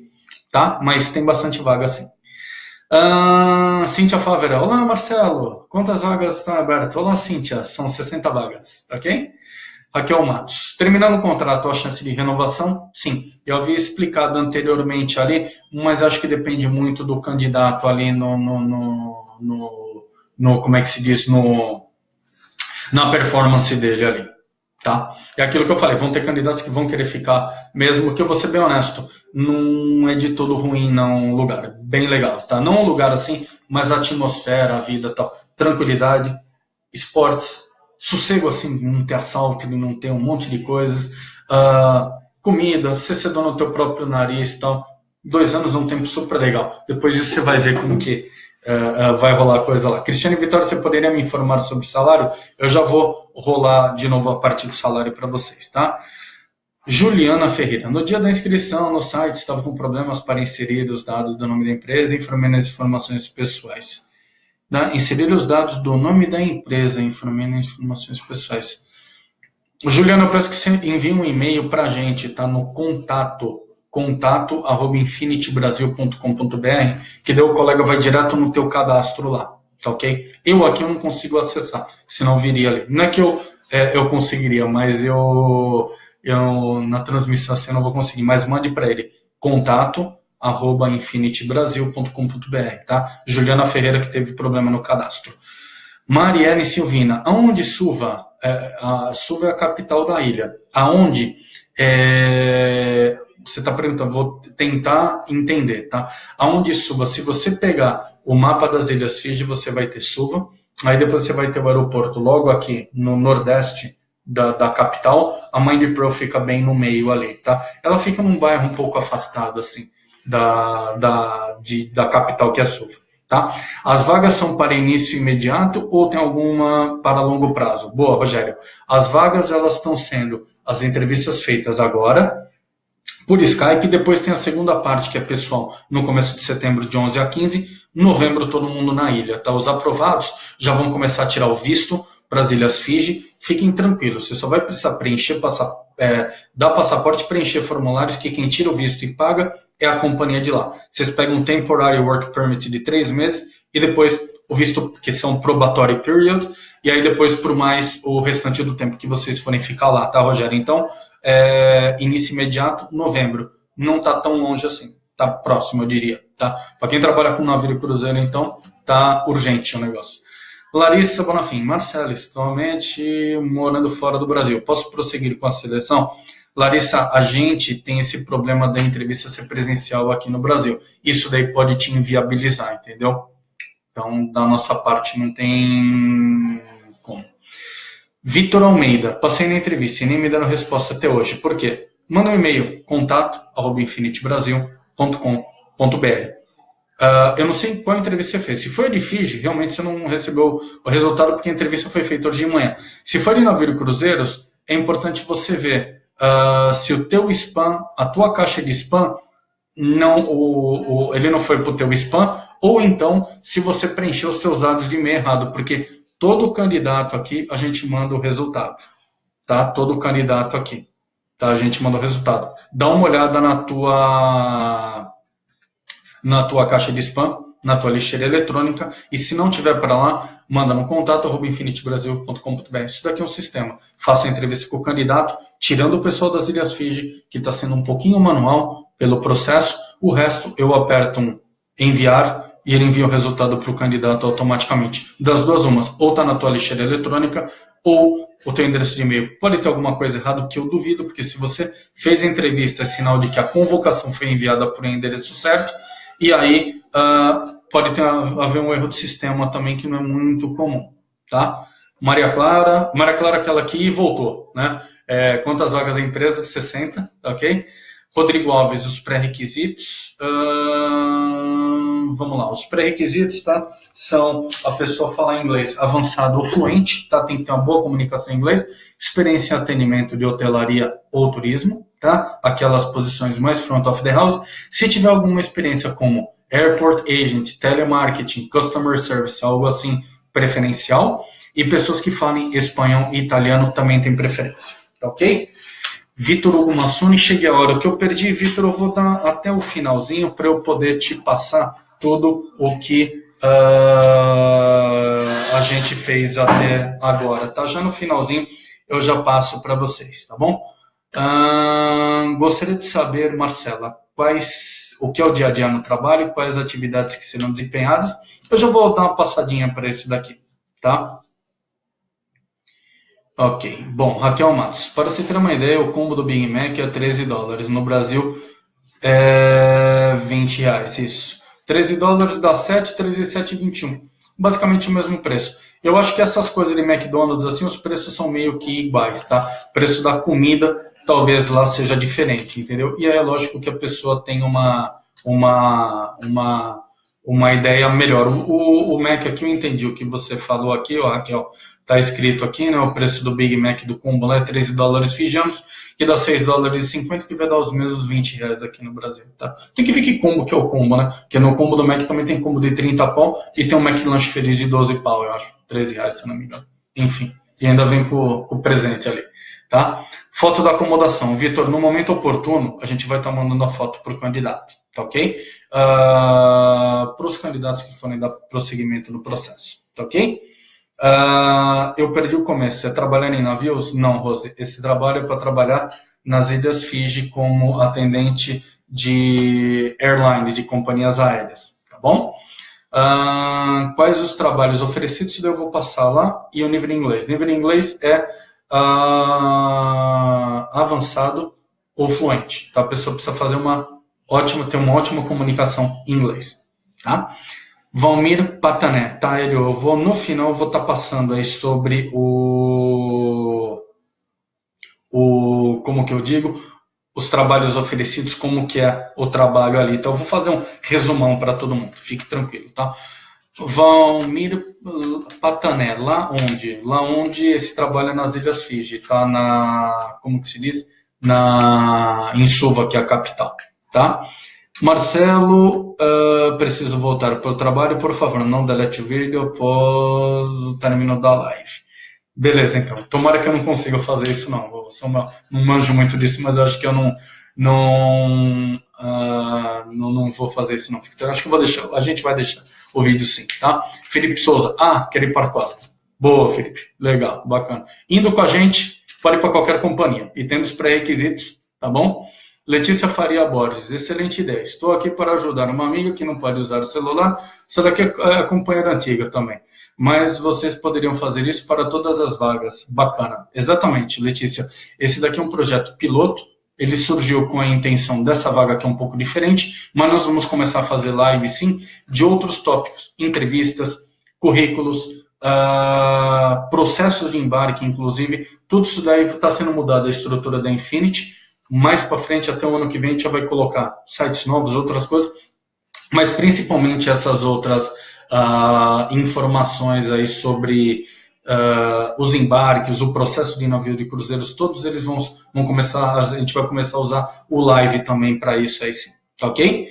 Tá? Mas tem bastante vaga sim. Cíntia Favera. Olá, Marcelo. Quantas vagas estão abertas? Olá, Cíntia. São 60 vagas, ok? Raquel Matos. Terminando o contrato, a chance de renovação? Sim. Eu havia explicado anteriormente ali, mas acho que depende muito do candidato ali no como é que se diz? Na performance dele ali. Tá? É aquilo que eu falei, vão ter candidatos que vão querer ficar, mesmo que eu vou ser bem honesto, não é de todo ruim, não, um lugar bem legal, tá? Não um lugar assim, mas a atmosfera, a vida, tal, tranquilidade, esportes, sossego assim, não ter assalto, não ter um monte de coisas, comida, você ser dono do teu próprio nariz, tal. 2 anos é um tempo super legal. Depois disso você vai ver como que vai rolar coisa lá. Cristiane Vitória, você poderia me informar sobre salário? Eu já vou rolar de novo a parte do salário para vocês, tá? Juliana Ferreira. No dia da inscrição no site, estava com problemas para inserir os dados do nome da empresa, informando as informações pessoais. Inserir os dados do nome da empresa, informando as informações pessoais. Juliana, eu peço que você envie um e-mail para a gente, tá? No contato@infinitybrasil.com.br, que daí o colega vai direto no teu cadastro lá, tá ok? Eu aqui não consigo acessar, senão viria ali. Não é que eu conseguiria, mas eu na transmissão assim eu não vou conseguir, mas mande para ele, contato@infinitybrasil.com.br, tá? Juliana Ferreira, que teve problema no cadastro. Mariane Silvina, aonde Suva? A Suva é a capital da ilha. Aonde? Você está perguntando, vou tentar entender, tá? Aonde Suva? Se você pegar o mapa das Ilhas Fiji, você vai ter Suva, aí depois você vai ter o aeroporto logo aqui no nordeste da capital, a MindPro fica bem no meio ali, tá? Ela fica num bairro um pouco afastado, assim, da capital, que é Suva, tá? As vagas são para início imediato ou tem alguma para longo prazo? Boa, Rogério. As vagas, elas estão sendo as entrevistas feitas agora, por Skype, depois tem a segunda parte, que é pessoal, no começo de setembro, de 11 a 15, novembro todo mundo na ilha, tá? Os aprovados já vão começar a tirar o visto para as Ilhas Fiji, fiquem tranquilos, você só vai precisar preencher, dar passaporte e preencher formulários, que quem tira o visto e paga é a companhia de lá. Vocês pegam um Temporary Work Permit de 3 meses, e depois o visto, que são Probatory Period, e aí depois por mais o restante do tempo que vocês forem ficar lá, tá, Rogério? Então, início imediato, novembro. Não está tão longe assim. Está próximo, eu diria. Tá? Para quem trabalha com navio e cruzeiro, então, tá urgente o negócio. Larissa Bonafim. Marcelo, atualmente morando fora do Brasil. Posso prosseguir com a seleção? Larissa, a gente tem esse problema da entrevista ser presencial aqui no Brasil. Isso daí pode te inviabilizar, entendeu? Então, da nossa parte, não tem como. Vitor Almeida, passei na entrevista e nem me deram resposta até hoje. Por quê? Manda um e-mail, contato@infinitybrasil.com.br. Eu não sei qual entrevista você fez. Se foi de Fiji, realmente você não recebeu o resultado porque a entrevista foi feita hoje de manhã. Se for de navio e cruzeiros, é importante você ver se o teu spam, a tua caixa de spam, ele não foi para o teu spam, ou então se você preencheu os teus dados de e-mail errado, porque todo candidato aqui, a gente manda o resultado, tá? Todo candidato aqui, tá? A gente manda o resultado. Dá uma olhada na tua caixa de spam, na tua lixeira eletrônica, e se não tiver para lá, manda no contato@infinitybrasil.com.br. Isso daqui é um sistema. Faça a entrevista com o candidato, tirando o pessoal das Ilhas Fiji, que está sendo um pouquinho manual pelo processo. O resto, eu aperto um enviar, e ele envia o resultado para o candidato automaticamente. Das duas umas, ou está na tua lixeira eletrônica, ou o teu endereço de e-mail. Pode ter alguma coisa errada, que eu duvido, porque se você fez a entrevista, é sinal de que a convocação foi enviada por um endereço certo, e aí pode haver um erro de sistema também, que não é muito comum, tá? Maria Clara, aquela aqui voltou, né? Quantas vagas da empresa? 60, ok? Rodrigo Alves, os pré-requisitos. Vamos lá, os pré-requisitos, tá? São a pessoa falar inglês avançado ou fluente, tá? Tem que ter uma boa comunicação em inglês, experiência em atendimento de hotelaria ou turismo, tá? Aquelas posições mais front of the house. Se tiver alguma experiência como airport agent, telemarketing, customer service, algo assim preferencial, e pessoas que falem espanhol e italiano também tem preferência, tá ok? Vitor Hugo Massuni, cheguei a hora. O que eu perdi, Vitor, eu vou dar até o finalzinho para eu poder te passar tudo o que a gente fez até agora, tá? Já no finalzinho eu já passo para vocês, tá bom? Gostaria de saber, Marcela, o que é o dia a dia no trabalho, quais atividades que serão desempenhadas. Eu já vou dar uma passadinha para esse daqui, tá? Ok, bom, Raquel Matos, para você ter uma ideia, o combo do Big Mac é $13, no Brasil é R$20, isso. $13 dá 7, 13, 7, 21. Basicamente o mesmo preço. Eu acho que essas coisas de McDonald's, assim, os preços são meio que iguais, tá? O preço da comida talvez lá seja diferente, entendeu? E aí é lógico que a pessoa tem uma ideia melhor. O Mac aqui, eu entendi o que você falou aqui, ó, Raquel. Está escrito aqui, né? O preço do Big Mac do combo lá é $13 fijianos, que dá $6,50, que vai dar os mesmos R$20 aqui no Brasil, tá? Tem que ver que combo que é o combo, né? Porque no combo do Mac também tem combo de 30 pau e tem um McLanche feliz de 12 pau, eu acho. R$13, se não me engano. Enfim, e ainda vem com o presente ali, tá? Foto da acomodação. Vitor, no momento oportuno, a gente vai estar mandando a foto para o candidato, tá ok? Para os candidatos que forem dar prosseguimento no processo, tá ok? Eu perdi o começo. É trabalhando em navios? Não, Rose. Esse trabalho é para trabalhar nas Ilhas Fiji como atendente de airline, de companhias aéreas, tá bom? Quais os trabalhos oferecidos? Isso eu vou passar lá. E o nível em inglês. O nível em inglês é avançado ou fluente, tá? A pessoa precisa fazer ter uma ótima comunicação em inglês, tá? Valmir Patané, tá, Hélio? No final eu vou estar passando aí sobre como que eu digo, os trabalhos oferecidos, como que é o trabalho ali. Então eu vou fazer um resumão para todo mundo, fique tranquilo, tá? Valmir Patané, lá onde esse trabalho é nas Ilhas Fiji, tá como que se diz? em Suva, que é a capital, tá? Marcelo, preciso voltar para o trabalho, por favor, não delete o vídeo após o término da live. Beleza, então. Tomara que eu não consiga fazer isso, não. Não manjo muito disso, mas eu acho que eu não vou fazer isso, não. Então, acho que a gente vai deixar o vídeo sim, tá? Felipe Souza, quer ir para a Costa. Boa, Felipe. Legal, bacana. Indo com a gente, pode ir para qualquer companhia. E temos pré-requisitos, tá bom? Letícia Faria Borges, excelente ideia. Estou aqui para ajudar uma amiga que não pode usar o celular. Essa daqui é a companheira antiga também. Mas vocês poderiam fazer isso para todas as vagas. Bacana. Exatamente, Letícia. Esse daqui é um projeto piloto. Ele surgiu com a intenção dessa vaga que é um pouco diferente, mas nós vamos começar a fazer live, sim, de outros tópicos. Entrevistas, currículos, processos de embarque, inclusive. Tudo isso daí está sendo mudado, a estrutura da Infinity. Mais para frente, até o ano que vem, a gente já vai colocar sites novos, outras coisas, mas principalmente essas outras informações aí sobre os embarques, o processo de navio de cruzeiros, todos eles vão começar, a gente vai começar a usar o live também para isso aí sim, tá ok?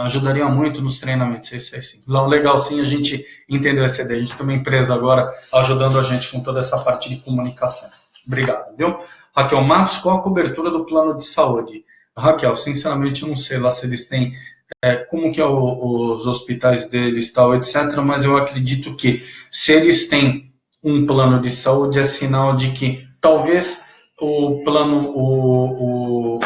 Ajudaria muito nos treinamentos, isso aí sim. Legal sim, a gente entendeu essa ideia, a gente tem uma empresa agora ajudando a gente com toda essa parte de comunicação. Obrigado, viu? Raquel Matos, qual a cobertura do plano de saúde? Raquel, sinceramente, eu não sei lá se eles têm, como que é os hospitais deles, tal, etc., mas eu acredito que se eles têm um plano de saúde, é sinal de que talvez o plano,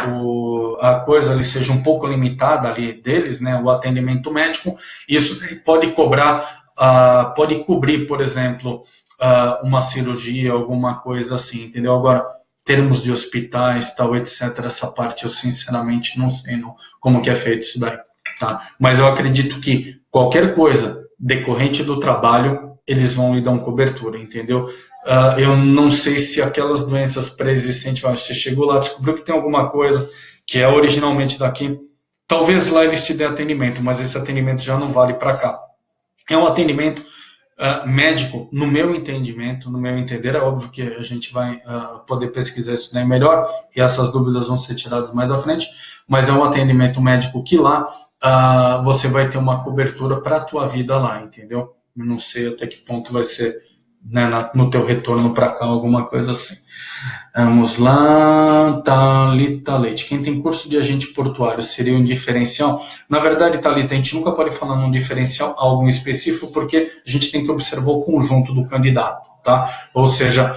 a coisa ali seja um pouco limitada ali deles, né, o atendimento médico, isso pode cobrir, por exemplo, uma cirurgia, alguma coisa assim, entendeu? Agora, termos de hospitais, tal, etc., essa parte eu sinceramente não sei não, como que é feito isso daí, tá? Mas eu acredito que qualquer coisa decorrente do trabalho, eles vão lhe dar uma cobertura, entendeu? Eu não sei se aquelas doenças pré-existentes, você chegou lá, descobriu que tem alguma coisa que é originalmente daqui, talvez lá eles te dêem atendimento, mas esse atendimento já não vale para cá. É um atendimento médico, no meu entendimento, no meu entender, é óbvio que a gente vai poder pesquisar isso daí melhor e essas dúvidas vão ser tiradas mais à frente, mas é um atendimento médico que lá você vai ter uma cobertura para a tua vida lá, entendeu? Eu não sei até que ponto vai ser, né, no teu retorno para cá, alguma coisa assim. Vamos lá, Thalita Leite. Quem tem curso de agente portuário seria um diferencial? Na verdade, Thalita, a gente nunca pode falar num diferencial algo específico, porque a gente tem que observar o conjunto do candidato, tá? Ou seja,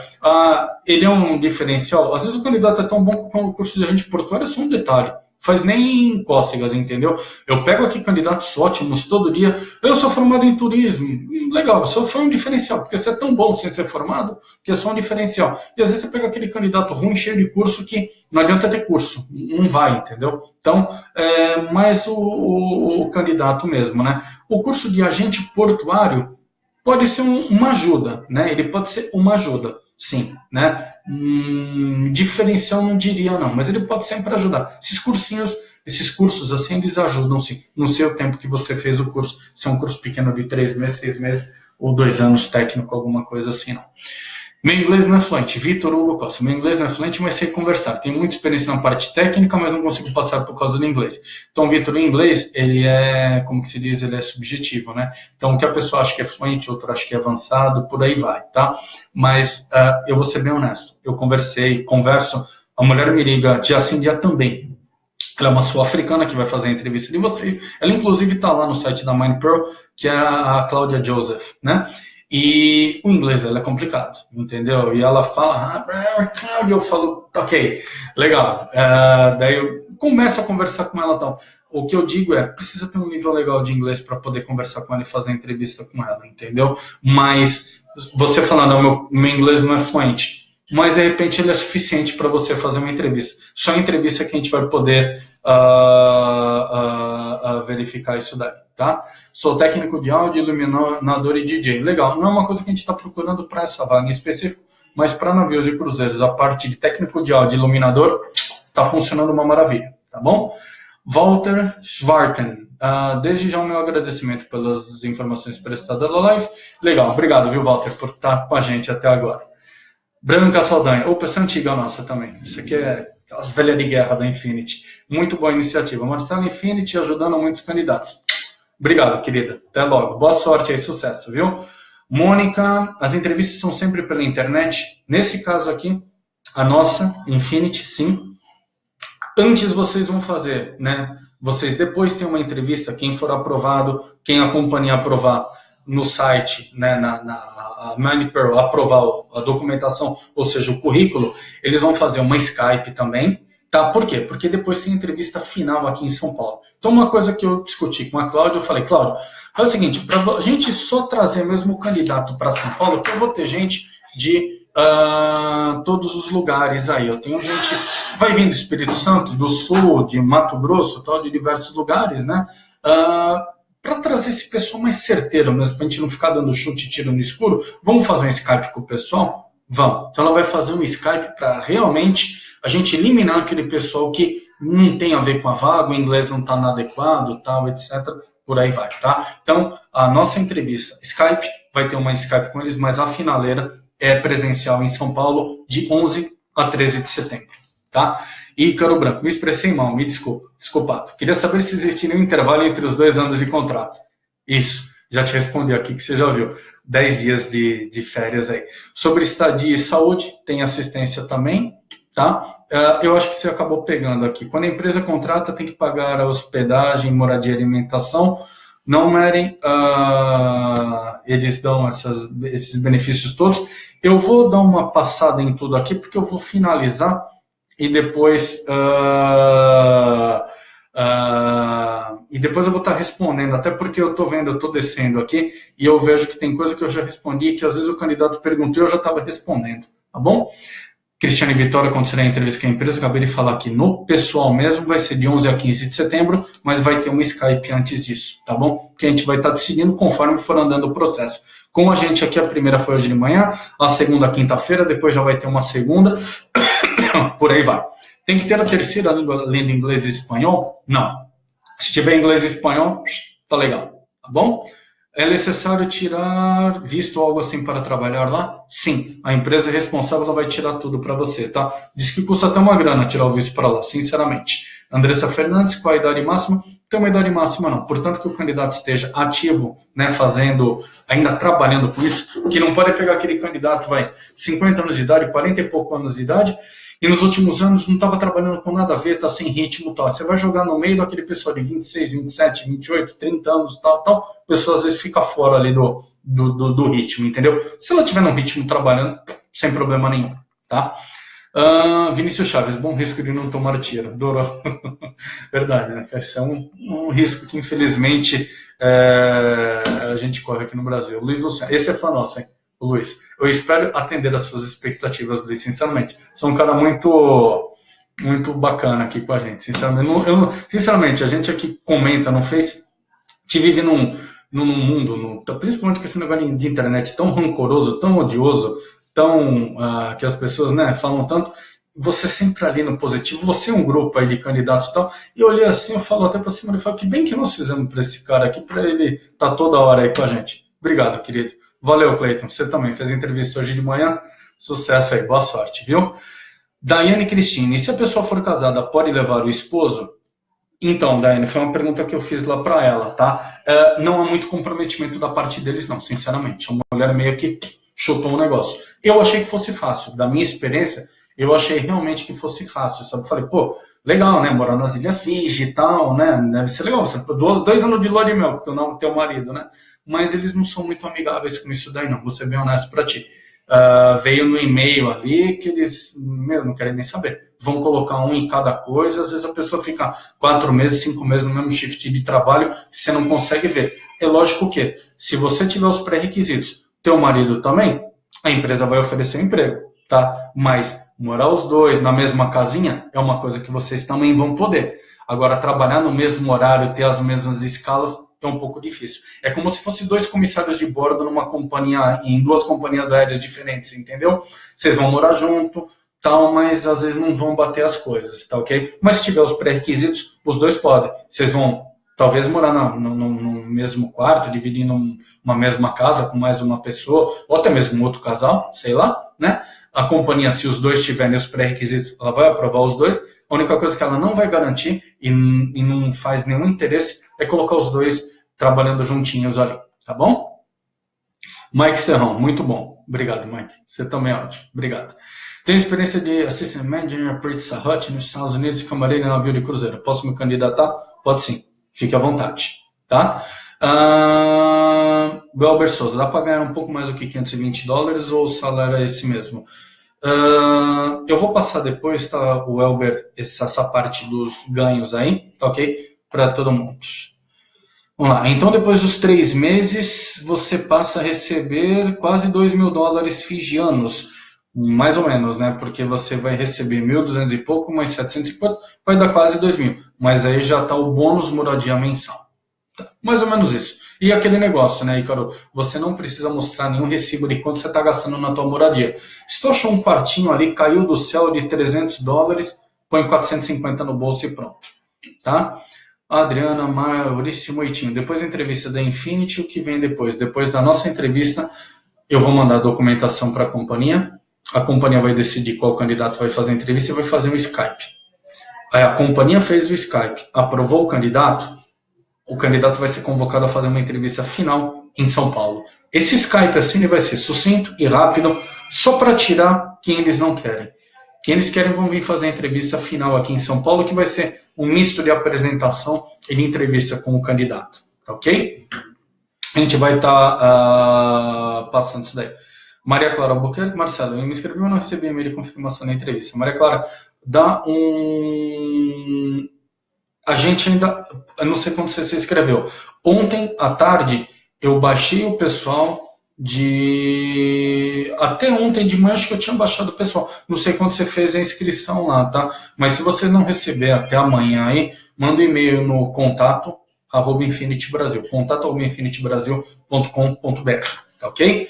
ele é um diferencial. Às vezes o candidato é tão bom que o curso de agente portuário é só um detalhe. Faz nem cócegas, entendeu? Eu pego aqui candidatos ótimos todo dia. Eu sou formado em turismo. Legal, isso foi um diferencial, porque você é tão bom sem ser formado que é só um diferencial. E às vezes você pega aquele candidato ruim, cheio de curso, que não adianta ter curso, não vai, entendeu? Então, é mais o candidato mesmo, né? O curso de agente portuário pode ser uma ajuda, né? Ele pode ser uma ajuda. Sim, né? Diferencial não diria não, mas ele pode sempre ajudar. Esses cursos assim, eles ajudam sim. Não sei o tempo que você fez o curso, se é um curso pequeno de 3 meses, 6 meses ou 2 anos técnico, alguma coisa assim, não. Meu inglês não é fluente. Vitor Hugo Costa. Meu inglês não é fluente, mas sei conversar. Tenho muita experiência na parte técnica, mas não consigo passar por causa do inglês. Então, Vitor, o inglês, ele é, como que se diz, ele é subjetivo, né? Então, o que a pessoa acha que é fluente, outro acha que é avançado, por aí vai, tá? Mas eu vou ser bem honesto. Eu converso, a mulher me liga dia sim, dia também. Ela é uma sul-africana que vai fazer a entrevista de vocês. Ela, inclusive, está lá no site da MindPearl, que é a Cláudia Joseph, né? E o inglês dela é complicado, entendeu? E ela fala, e eu falo, ok, legal. Daí eu começo a conversar com ela e tal. O que eu digo é, precisa ter um nível legal de inglês para poder conversar com ela e fazer a entrevista com ela, entendeu? Mas você falando, meu inglês não é fluente, mas de repente ele é suficiente para você fazer uma entrevista. Só a entrevista que a gente vai poder verificar isso daí, tá? Sou técnico de áudio, iluminador e DJ. Legal, não é uma coisa que a gente está procurando para essa vaga em específico, mas para navios e cruzeiros, a parte de técnico de áudio e iluminador está funcionando uma maravilha, tá bom? Walter Schwarten, desde já o meu agradecimento pelas informações prestadas na live. Legal, obrigado, viu, Walter, por estar com a gente até agora. Branca Saldanha. Opa, essa é antiga nossa também. Isso aqui é as velhas de guerra da Infinity. Muito boa iniciativa. Marcelo Infinity ajudando muitos candidatos. Obrigado, querida. Até logo. Boa sorte aí, sucesso, viu? Mônica, as entrevistas são sempre pela internet. Nesse caso aqui, a nossa, Infinity, sim. Antes vocês vão fazer, né? Vocês depois têm uma entrevista, quem for aprovado, quem a companhia aprovar no site, né, a Manipur aprovar a documentação, ou seja, o currículo, eles vão fazer uma Skype também, tá? Por quê? Porque depois tem entrevista final aqui em São Paulo. Então, uma coisa que eu discuti com a Cláudia, eu falei, Cláudia, é o seguinte, para a gente só trazer mesmo o candidato para São Paulo, que eu vou ter gente de todos os lugares aí. Eu tenho gente, vai vir do Espírito Santo, do Sul, de Mato Grosso, tal, de diversos lugares, né? Para trazer esse pessoal mais certeiro mesmo, para a gente não ficar dando chute e tiro no escuro, vamos fazer um Skype com o pessoal? Vamos. Então ela vai fazer um Skype para realmente a gente eliminar aquele pessoal que não tem a ver com a vaga, o inglês não está adequado, tal, etc. Por aí vai, tá? Então, a nossa entrevista Skype, vai ter uma Skype com eles, mas a finaleira é presencial em São Paulo, de 11 a 13 de setembro, tá? E, Ícaro Branco, me expressei mal, me desculpado. Queria saber se existiria um intervalo entre os 2 anos de contrato. Isso, já te respondi aqui que você já viu. 10 dias de férias aí. Sobre estadia e saúde, tem assistência também, tá? Eu acho que você acabou pegando aqui. Quando a empresa contrata, tem que pagar a hospedagem, moradia e alimentação. Não, Mary, eles dão esses benefícios todos. Eu vou dar uma passada em tudo aqui, porque eu vou finalizar e depois eu vou estar respondendo, até porque eu estou descendo aqui e eu vejo que tem coisa que eu já respondi, que às vezes o candidato perguntou e eu já estava respondendo, tá bom? Cristiane Vitória, quando será a entrevista com a empresa, acabei de falar que no pessoal mesmo vai ser de 11 a 15 de setembro, mas vai ter um Skype antes disso, tá bom? Que a gente vai estar decidindo conforme for andando o processo. Com a gente aqui, a primeira foi hoje de manhã, a segunda quinta-feira, depois já vai ter uma segunda, por aí vai. Tem que ter a terceira língua além de inglês e espanhol? Não. Se tiver inglês e espanhol, tá legal, tá bom? É necessário tirar visto ou algo assim para trabalhar lá? Sim, a empresa responsável vai tirar tudo para você, tá? Diz que custa até uma grana tirar o visto para lá, sinceramente. Andressa Fernandes, qual a idade máxima? Tem uma idade máxima não, portanto que o candidato esteja ativo, né, ainda trabalhando com isso, que não pode pegar aquele candidato, 50 anos de idade, 40 e poucos anos de idade, e nos últimos anos não estava trabalhando com nada a ver, está sem ritmo e tal. Você vai jogar no meio daquele pessoal de 26, 27, 28, 30 anos tal, a pessoa às vezes fica fora ali do ritmo, entendeu? Se ela estiver no ritmo trabalhando, sem problema nenhum, tá? Vinícius Chaves, bom risco de não tomar tiro. Adorou. Verdade, né? Esse é um risco que infelizmente a gente corre aqui no Brasil. Luiz Luciano, esse é fã nosso, hein? Luiz, eu espero atender as suas expectativas, Luiz, sinceramente. Você é um cara muito, muito bacana aqui com a gente, sinceramente. Sinceramente, a gente aqui comenta no Face, te vive num mundo, principalmente com esse negócio de internet tão rancoroso, tão odioso, que as pessoas, né, falam tanto. Você sempre ali no positivo, você é um grupo aí de candidatos e tal, e eu olhei assim, eu falo até para cima, eu falo, que bem que nós fizemos para esse cara aqui, para ele estar toda hora aí com a gente. Obrigado, querido. Valeu, Cleiton. Você também fez entrevista hoje de manhã. Sucesso aí, boa sorte, viu? Daiane Cristina, e se a pessoa for casada, pode levar o esposo? Então, Daiane, foi uma pergunta que eu fiz lá para ela, tá? Não há muito comprometimento da parte deles, não, sinceramente. A mulher meio que chutou o negócio. Eu achei que fosse fácil. Da minha experiência, eu achei realmente que fosse fácil, sabe? Falei, pô, legal, né? Morar nas Ilhas Fiji e tal, né? Deve ser legal. Você, 2 anos de lua de mel com teu marido, né? Mas eles não são muito amigáveis com isso daí, não. Vou ser bem honesto para ti. Veio no e-mail ali que eles não querem nem saber. Vão colocar um em cada coisa, às vezes a pessoa fica 4 meses, 5 meses no mesmo shift de trabalho, você não consegue ver. É lógico que, se você tiver os pré-requisitos, teu marido também, a empresa vai oferecer um emprego, tá? Mas morar os dois na mesma casinha é uma coisa que vocês também vão poder. Agora, trabalhar no mesmo horário, ter as mesmas escalas, é um pouco difícil. É como se fossem 2 comissários de bordo numa companhia, em 2 companhias aéreas diferentes, entendeu? Vocês vão morar junto, tal, mas às vezes não vão bater as coisas, tá ok? Mas se tiver os pré-requisitos, os 2 podem. Vocês vão talvez morar no mesmo quarto, dividindo uma mesma casa com mais uma pessoa, ou até mesmo outro casal, sei lá, né? A companhia, se os dois tiverem os pré-requisitos, ela vai aprovar os dois. A única coisa que ela não vai garantir e não faz nenhum interesse é colocar os dois trabalhando juntinhos ali, tá bom? Mike Serrão, muito bom. Obrigado, Mike. Você também é ótimo. Obrigado. Tenho experiência de Assistant Manager, Pizza Hut nos Estados Unidos, camareiro e navio de cruzeiro. Posso me candidatar? Pode sim. Fique à vontade. Tá? Welber Souza, dá para ganhar um pouco mais do que $520 ou o salário é esse mesmo? Eu vou passar depois, tá, o Welber, essa parte dos ganhos aí, tá ok? Para todo mundo. Vamos lá. Então, depois dos 3 meses, você passa a receber quase $2.000 fijianos. Mais ou menos, né? Porque você vai receber 1.200 e pouco, mais 750, vai dar quase 2.000. Mas aí já está o bônus moradia mensal. Tá? Mais ou menos isso. E aquele negócio, né, Ícaro? Você não precisa mostrar nenhum recibo de quanto você está gastando na tua moradia. Se tu achou um quartinho ali, caiu do céu de $300, põe 450 no bolso e pronto. Tá? Adriana, Maurício Moitinho. Depois da entrevista da Infinity, o que vem depois? Depois da nossa entrevista, eu vou mandar a documentação para a companhia. A companhia vai decidir qual candidato vai fazer a entrevista e vai fazer um Skype. Aí a companhia fez o Skype, aprovou o candidato vai ser convocado a fazer uma entrevista final em São Paulo. Esse Skype assim ele vai ser sucinto e rápido, só para tirar quem eles não querem. Quem eles querem vão vir fazer a entrevista final aqui em São Paulo, que vai ser um misto de apresentação e de entrevista com o candidato. Tá ok? A gente vai estar passando isso daí. Maria Clara Albuquerque, Marcelo, eu me inscrevi, mas não recebi e-mail de confirmação da entrevista. Maria Clara, dá um... A gente ainda... Eu não sei quando você se inscreveu. Ontem, à tarde, eu baixei o pessoal de... Até ontem de manhã, acho que eu tinha baixado o pessoal. Não sei quando você fez a inscrição lá, tá? Mas se você não receber até amanhã aí, manda um e-mail no contato @infinitybrasil, contato@infinitybrasil.com.br, tá ok?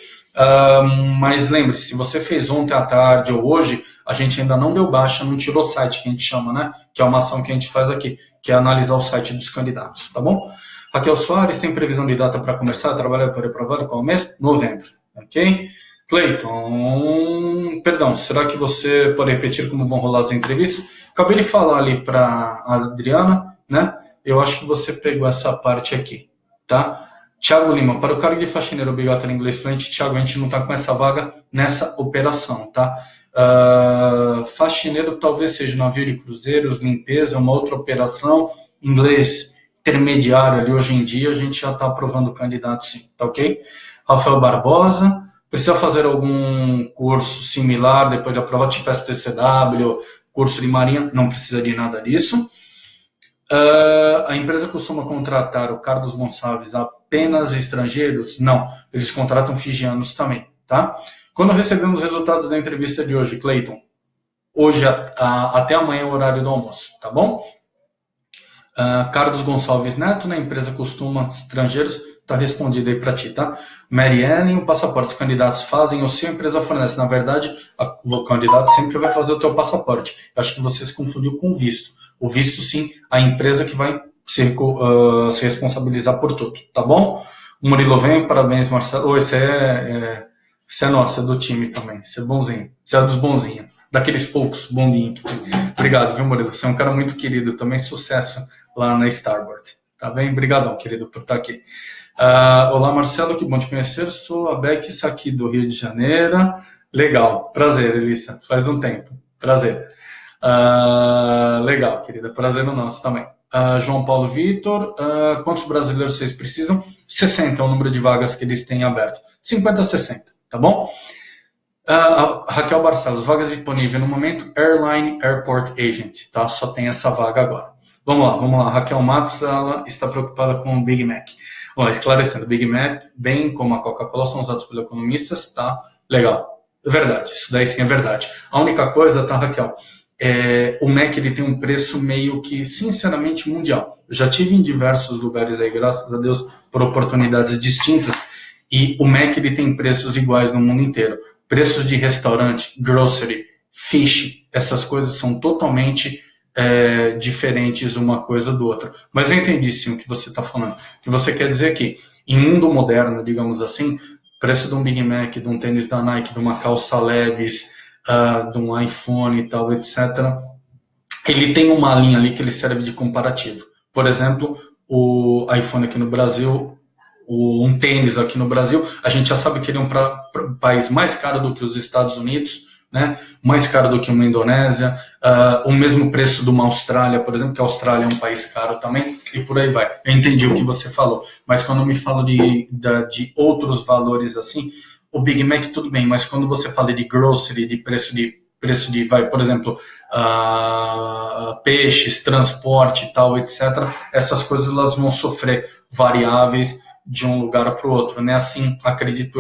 Mas lembre-se, se você fez ontem à tarde ou hoje, a gente ainda não deu baixa, não tirou o site que a gente chama, né? Que é uma ação que a gente faz aqui, que é analisar o site dos candidatos, tá bom? Raquel Soares, tem previsão de data para começar a trabalhar para reprovado qual mês? Novembro, ok? Cleiton, perdão, será que você pode repetir como vão rolar as entrevistas? Acabei de falar ali para a Adriana, né? Eu acho que você pegou essa parte aqui, tá? Tiago Lima, para o cargo de faxineiro obrigatório em inglês fluente, Tiago, a gente não está com essa vaga nessa operação, tá? Faxineiro talvez seja navio de cruzeiros, limpeza, uma outra operação, inglês intermediário ali hoje em dia, a gente já está aprovando o candidato sim, tá ok? Rafael Barbosa, precisa fazer algum curso similar depois de aprovar, tipo STCW, curso de marinha, não precisa de nada disso. A empresa costuma contratar o Carlos Gonçalves apenas estrangeiros? Não, eles contratam fijianos também, tá? Quando recebemos os resultados da entrevista de hoje, Cleiton, hoje até amanhã é o horário do almoço, tá bom? Carlos Gonçalves Neto, na empresa costuma estrangeiros, tá respondido aí para ti, tá? Mary Ellen, o passaporte, os candidatos fazem ou se a empresa fornece. Na verdade, o candidato sempre vai fazer o teu passaporte. Eu acho que você se confundiu com o visto. O visto, sim, a empresa que vai se responsabilizar por tudo, tá bom? O Murilo vem, parabéns, Marcelo. Você é nosso, é do time também. Você é bonzinho. Você é dos bonzinhos. Daqueles poucos bondinhos. Obrigado, viu, Murilo? Você é um cara muito querido. Também sucesso lá na Starboard. Tá bem? Obrigadão, querido, por estar aqui. Olá, Marcelo, que bom te conhecer. Sou a Beck Saqui, do Rio de Janeiro. Legal. Prazer, Elissa. Faz um tempo. Prazer. Legal, querida. Prazer no nosso também. João Paulo Vitor, quantos brasileiros vocês precisam? 60 é o número de vagas que eles têm aberto. 50 a 60, tá bom? Raquel Barcelos, vagas disponíveis no momento, Airline Airport Agent, tá? Só tem essa vaga agora. Vamos lá. Raquel Matos, ela está preocupada com o Big Mac. Vamos lá, esclarecendo, Big Mac, bem como a Coca-Cola, são usados pelos economistas, tá? Legal. É verdade, isso daí sim é verdade. A única coisa, tá, Raquel? O Mac ele tem um preço meio que, sinceramente, mundial. Eu já tive em diversos lugares aí, graças a Deus, por oportunidades distintas, e o Mac ele tem preços iguais no mundo inteiro. Preços de restaurante, grocery, fish, essas coisas são totalmente diferentes uma coisa do outra. Mas eu entendi sim o que você está falando. O que você quer dizer que, em mundo moderno, digamos assim, preço de um Big Mac, de um tênis da Nike, de uma calça Levi's, de um iPhone e tal, etc., ele tem uma linha ali que ele serve de comparativo. Por exemplo, o iPhone aqui no Brasil, um tênis aqui no Brasil, a gente já sabe que ele é um país mais caro do que os Estados Unidos, né? Mais caro do que uma Indonésia, o mesmo preço de uma Austrália, por exemplo, que a Austrália é um país caro também, e por aí vai. Eu entendi o que você falou, mas quando eu me falo de outros valores assim, o Big Mac tudo bem, mas quando você fala de grocery, de preço de por exemplo, peixes, transporte e tal, etc., essas coisas elas vão sofrer variáveis de um lugar para o outro, né? Assim, acredito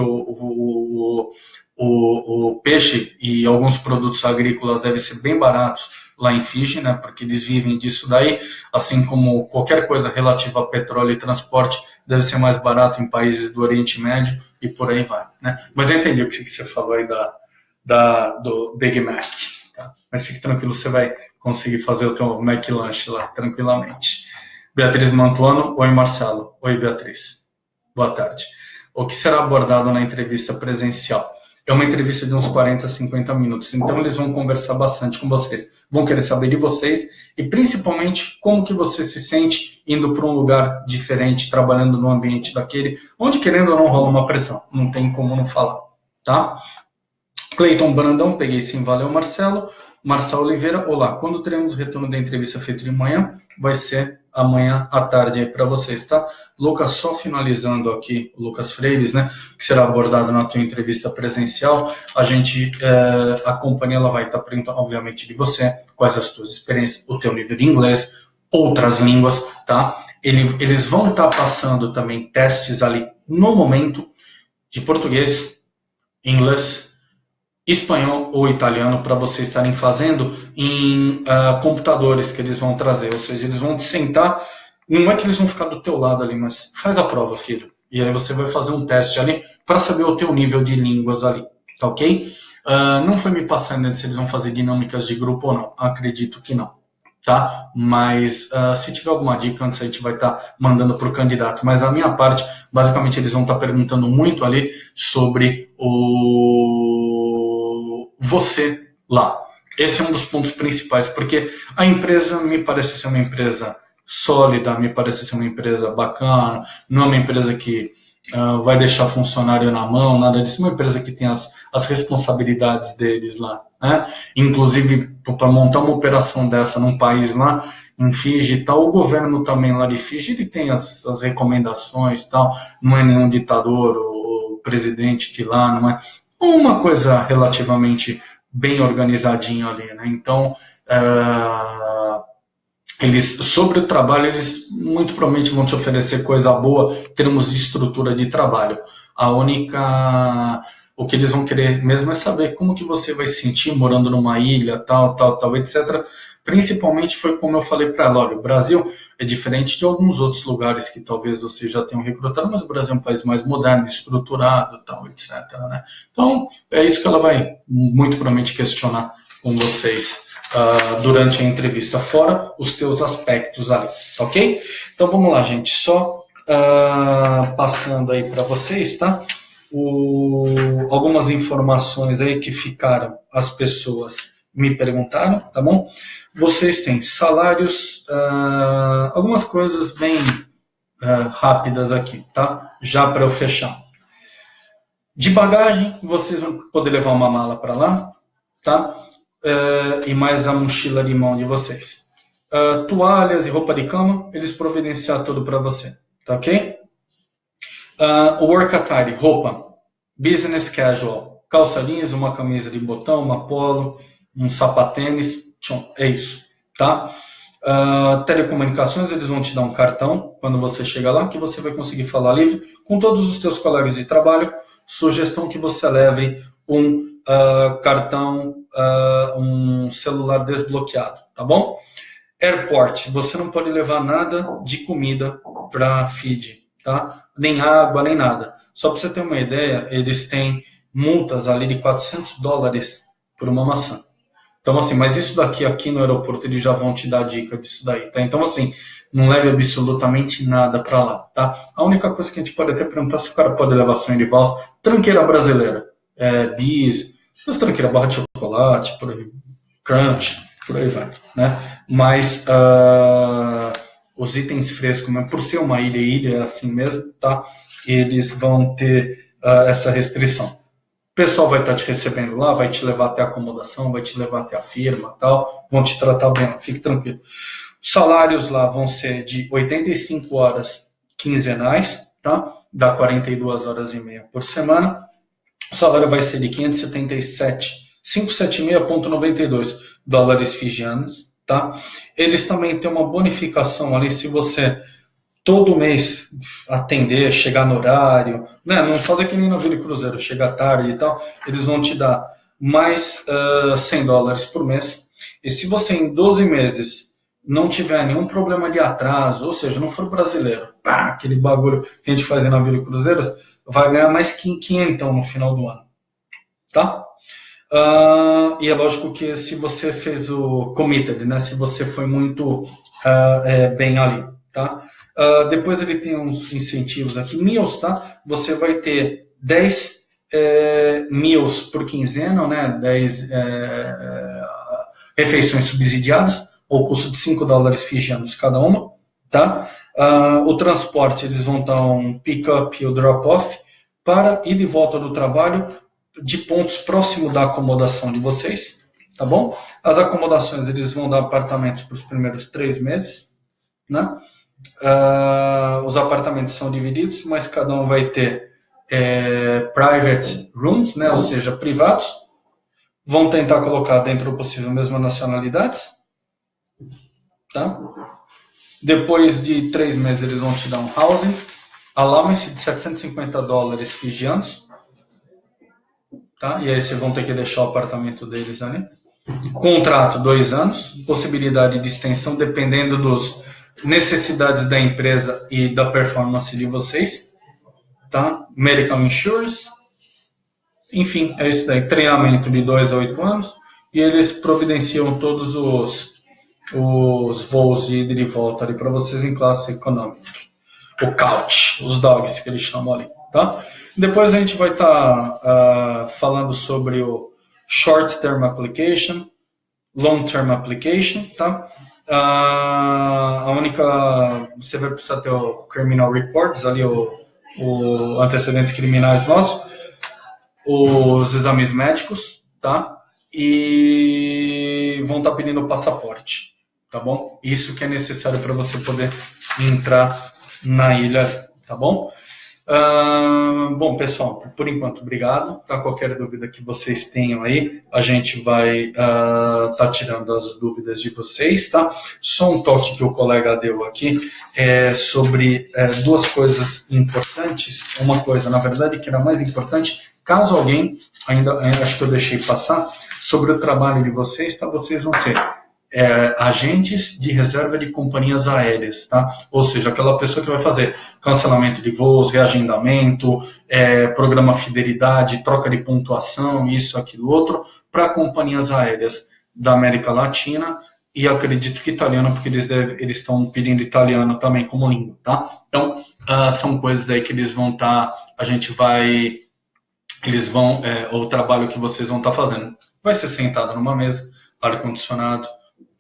o peixe e alguns produtos agrícolas devem ser bem baratos lá em Fiji, né? Porque eles vivem disso daí, assim como qualquer coisa relativa a petróleo e transporte deve ser mais barato em países do Oriente Médio e por aí vai, né? Mas eu entendi o que você falou aí do Big Mac, tá? Mas fique tranquilo, você vai conseguir fazer o teu Mac Lunch lá tranquilamente. Beatriz Mantuano, oi Marcelo. Oi Beatriz, boa tarde. O que será abordado na entrevista presencial? É uma entrevista de uns 40, 50 minutos, então eles vão conversar bastante com vocês, vão querer saber de vocês e principalmente como que você se sente indo para um lugar diferente, trabalhando no ambiente daquele, onde querendo ou não rola uma pressão, não tem como não falar, tá? Cleiton Brandão, peguei sim, valeu Marcelo. Marcelo Oliveira, olá, quando teremos o retorno da entrevista feita de manhã? Vai ser amanhã à tarde aí para vocês, tá? Lucas, só finalizando aqui, o Lucas Freires, né, que será abordado na tua entrevista presencial, a companhia ela vai estar perguntando, obviamente, de você, quais as tuas experiências, o teu nível de inglês, outras línguas, tá? Eles vão estar passando também testes ali no momento de português, inglês, espanhol ou italiano para vocês estarem fazendo em computadores que eles vão trazer, ou seja, eles vão te sentar, não é que eles vão ficar do teu lado ali, mas faz a prova, filho, e aí você vai fazer um teste ali para saber o teu nível de línguas ali, tá ok? Não foi me passando se eles vão fazer dinâmicas de grupo ou não, acredito que não, tá? Mas se tiver alguma dica antes a gente vai estar mandando para o candidato, mas da minha parte, basicamente eles vão estar perguntando muito ali sobre você lá. Esse é um dos pontos principais, porque a empresa me parece ser uma empresa sólida, me parece ser uma empresa bacana, não é uma empresa que vai deixar funcionário na mão, nada disso, é uma empresa que tem as responsabilidades deles lá, né? Inclusive, para montar uma operação dessa num país lá, em Fiji e tal, o governo também lá de Fiji, ele tem as recomendações e tal, não é nenhum ditador, o presidente de lá, não é uma coisa relativamente bem organizadinha ali, né? Então, sobre o trabalho, eles muito provavelmente vão te oferecer coisa boa em termos de estrutura de trabalho. O que eles vão querer mesmo é saber como que você vai se sentir morando numa ilha, tal, etc. Principalmente foi como eu falei para ela, olha, o Brasil é diferente de alguns outros lugares que talvez vocês já tenham recrutado, mas o Brasil é um país mais moderno, estruturado, tal, etc. Né? Então, é isso que ela vai muito provavelmente questionar com vocês durante a entrevista, fora os teus aspectos ali, ok? Então, vamos lá, gente, só passando aí para vocês, tá? Algumas informações aí que ficaram, as pessoas me perguntaram, tá bom? Vocês têm salários, algumas coisas bem rápidas aqui, tá? Já para eu fechar. De bagagem, vocês vão poder levar uma mala para lá, tá? E mais a mochila de mão de vocês. Toalhas e roupa de cama, eles providenciar tudo para você, tá ok? Work attire, roupa, business casual, calça jeans, uma camisa de botão, uma polo, um sapatênis, é isso, tá? Telecomunicações, eles vão te dar um cartão quando você chega lá, que você vai conseguir falar livre com todos os teus colegas de trabalho. Sugestão que você leve um cartão, um celular desbloqueado, tá bom? Airport, você não pode levar nada de comida para Fiji, tá? Nem água, nem nada. Só para você ter uma ideia, eles têm multas ali de $400 por uma maçã. Então, assim, mas isso daqui, aqui no aeroporto, eles já vão te dar dica disso daí, tá? Então, assim, não leve absolutamente nada para lá, tá? A única coisa que a gente pode até perguntar se o cara pode levar sonho de valsa, tranqueira brasileira, bis, as tranqueiras, barra de chocolate, por aí, crunch, por aí vai, né? Mas os itens frescos, mas por ser uma ilha é assim mesmo, tá? Eles vão ter essa restrição. O pessoal vai estar te recebendo lá, vai te levar até a acomodação, vai te levar até a firma, tal, vão te tratar bem, fique tranquilo. Os salários lá vão ser de 85 horas quinzenais, tá? Dá 42 horas e meia por semana. O salário vai ser de 576,92 dólares fijianos, tá? Eles também têm uma bonificação ali se você todo mês atender, chegar no horário, né? Não fazer que nem no Vila Cruzeiro, chegar tarde e tal, eles vão te dar mais $100 por mês. E se você em 12 meses não tiver nenhum problema de atraso, ou seja, não for brasileiro, pá, aquele bagulho que a gente faz na Vila Cruzeiro, vai ganhar mais 500 no final do ano, tá? E é lógico que se você fez o committed, né? Se você foi muito bem ali, tá? Depois ele tem uns incentivos aqui, meals, tá? Você vai ter 10 meals por quinzena, né? 10 refeições subsidiadas, ao custo de $5 fijianos cada uma, tá? O transporte, eles vão dar um pick-up e o drop-off para ir de volta do trabalho de pontos próximos da acomodação de vocês, tá bom? As acomodações, eles vão dar apartamentos para os primeiros 3 meses, né? Os apartamentos são divididos, mas cada um vai ter private rooms, né? Ou seja, privados. Vão tentar colocar dentro do possível mesmas nacionalidades, tá? Depois de 3 meses eles vão te dar um housing allowance de $750 fijianos, tá? E aí vocês vão ter que deixar o apartamento deles ali. Contrato 2 anos, possibilidade de extensão dependendo das necessidades da empresa e da performance de vocês, tá? Medical insurance, enfim, é isso daí. Treinamento de 2 a 8 anos e eles providenciam todos os voos de ida e de volta ali para vocês em classe econômica. O couch, os dogs que eles chamam ali, tá? Depois a gente vai estar falando sobre o short term application, long term application, tá? A única, você vai precisar ter o criminal records ali, o antecedentes criminais nossos, os exames médicos, tá? E vão estar pedindo o passaporte, tá bom? Isso que é necessário para você poder entrar na ilha, tá bom? Bom, pessoal, por enquanto, obrigado. Tá? Qualquer dúvida que vocês tenham aí, a gente vai tá tirando as dúvidas de vocês, tá? Só um toque que o colega deu aqui sobre 2 coisas importantes. Uma coisa, na verdade, que era mais importante, caso alguém, ainda acho que eu deixei passar, sobre o trabalho de vocês, tá? Vocês vão ser agentes de reserva de companhias aéreas, tá? Ou seja, aquela pessoa que vai fazer cancelamento de voos, reagendamento, programa fidelidade, troca de pontuação, isso, aquilo, outro, para companhias aéreas da América Latina e acredito que italiano, porque eles estão pedindo italiano também como língua, tá? Então, são coisas aí que eles vão estar, o trabalho que vocês vão estar fazendo. Vai ser sentado numa mesa, ar-condicionado,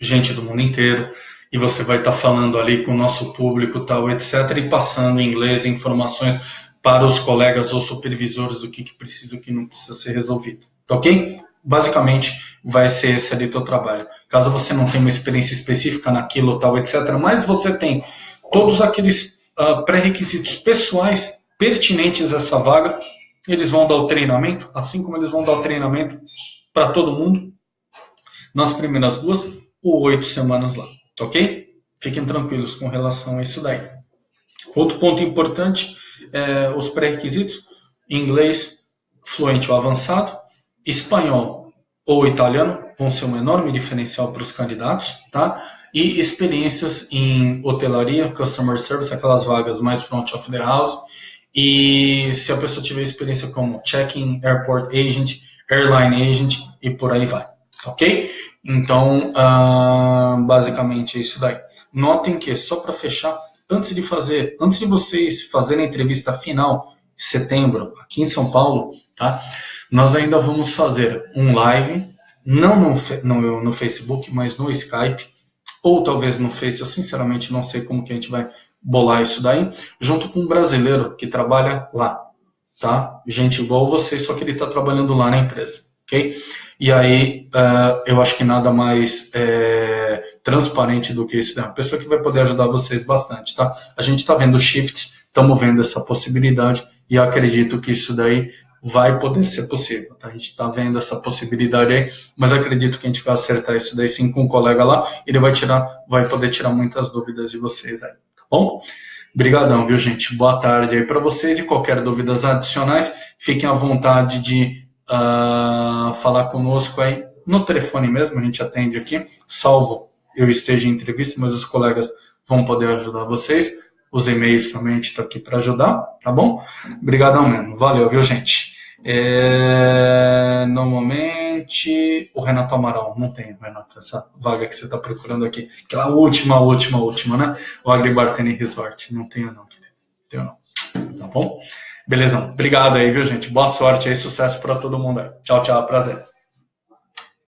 gente do mundo inteiro, e você vai estar falando ali com o nosso público, tal, etc., e passando em inglês informações para os colegas ou supervisores do que precisa e o que não precisa ser resolvido, tá ok? Basicamente, vai ser esse ali o teu trabalho. Caso você não tenha uma experiência específica naquilo, tal, etc., mas você tem todos aqueles pré-requisitos pessoais pertinentes a essa vaga, eles vão dar o treinamento, assim como eles vão dar o treinamento para todo mundo, nas primeiras 2 ou 8 semanas lá, ok? Fiquem tranquilos com relação a isso daí. Outro ponto importante os pré-requisitos: inglês fluente ou avançado, espanhol ou italiano vão ser um enorme diferencial para os candidatos, tá? E experiências em hotelaria, customer service, aquelas vagas mais front of the house, e se a pessoa tiver experiência como check-in, airport agent, airline agent e por aí vai. ok? Então, basicamente é isso daí. Notem que, só para fechar, antes de vocês fazerem a entrevista final, em setembro, aqui em São Paulo, tá? Nós ainda vamos fazer um live, não no Facebook, mas no Skype, ou talvez no Face, eu sinceramente não sei como que a gente vai bolar isso daí, junto com um brasileiro que trabalha lá, tá? Gente igual vocês, só que ele está trabalhando lá na empresa, ok? E aí, eu acho que nada mais transparente do que isso, né? Uma pessoa que vai poder ajudar vocês bastante, tá? A gente está vendo shifts, estamos vendo essa possibilidade e acredito que isso daí vai poder ser possível, tá? A gente está vendo essa possibilidade aí, mas acredito que a gente vai acertar isso daí sim com um colega lá, ele vai poder tirar muitas dúvidas de vocês aí, tá bom? Obrigadão, viu, gente? Boa tarde aí para vocês e qualquer dúvidas adicionais, fiquem à vontade de falar conosco aí no telefone mesmo, a gente atende aqui, salvo eu esteja em entrevista, mas os colegas vão poder ajudar vocês, os e-mails também a gente está aqui para ajudar, tá bom? Obrigadão mesmo, valeu, viu, gente? Normalmente, o Renato Amaral, não tem, Renato, essa vaga que você está procurando aqui, aquela última, né? O Agribarteni Resort, não tenho não, querido, tenho não, tá bom? Beleza, obrigado aí, viu, gente? Boa sorte aí, sucesso para todo mundo aí. Tchau, tchau, prazer.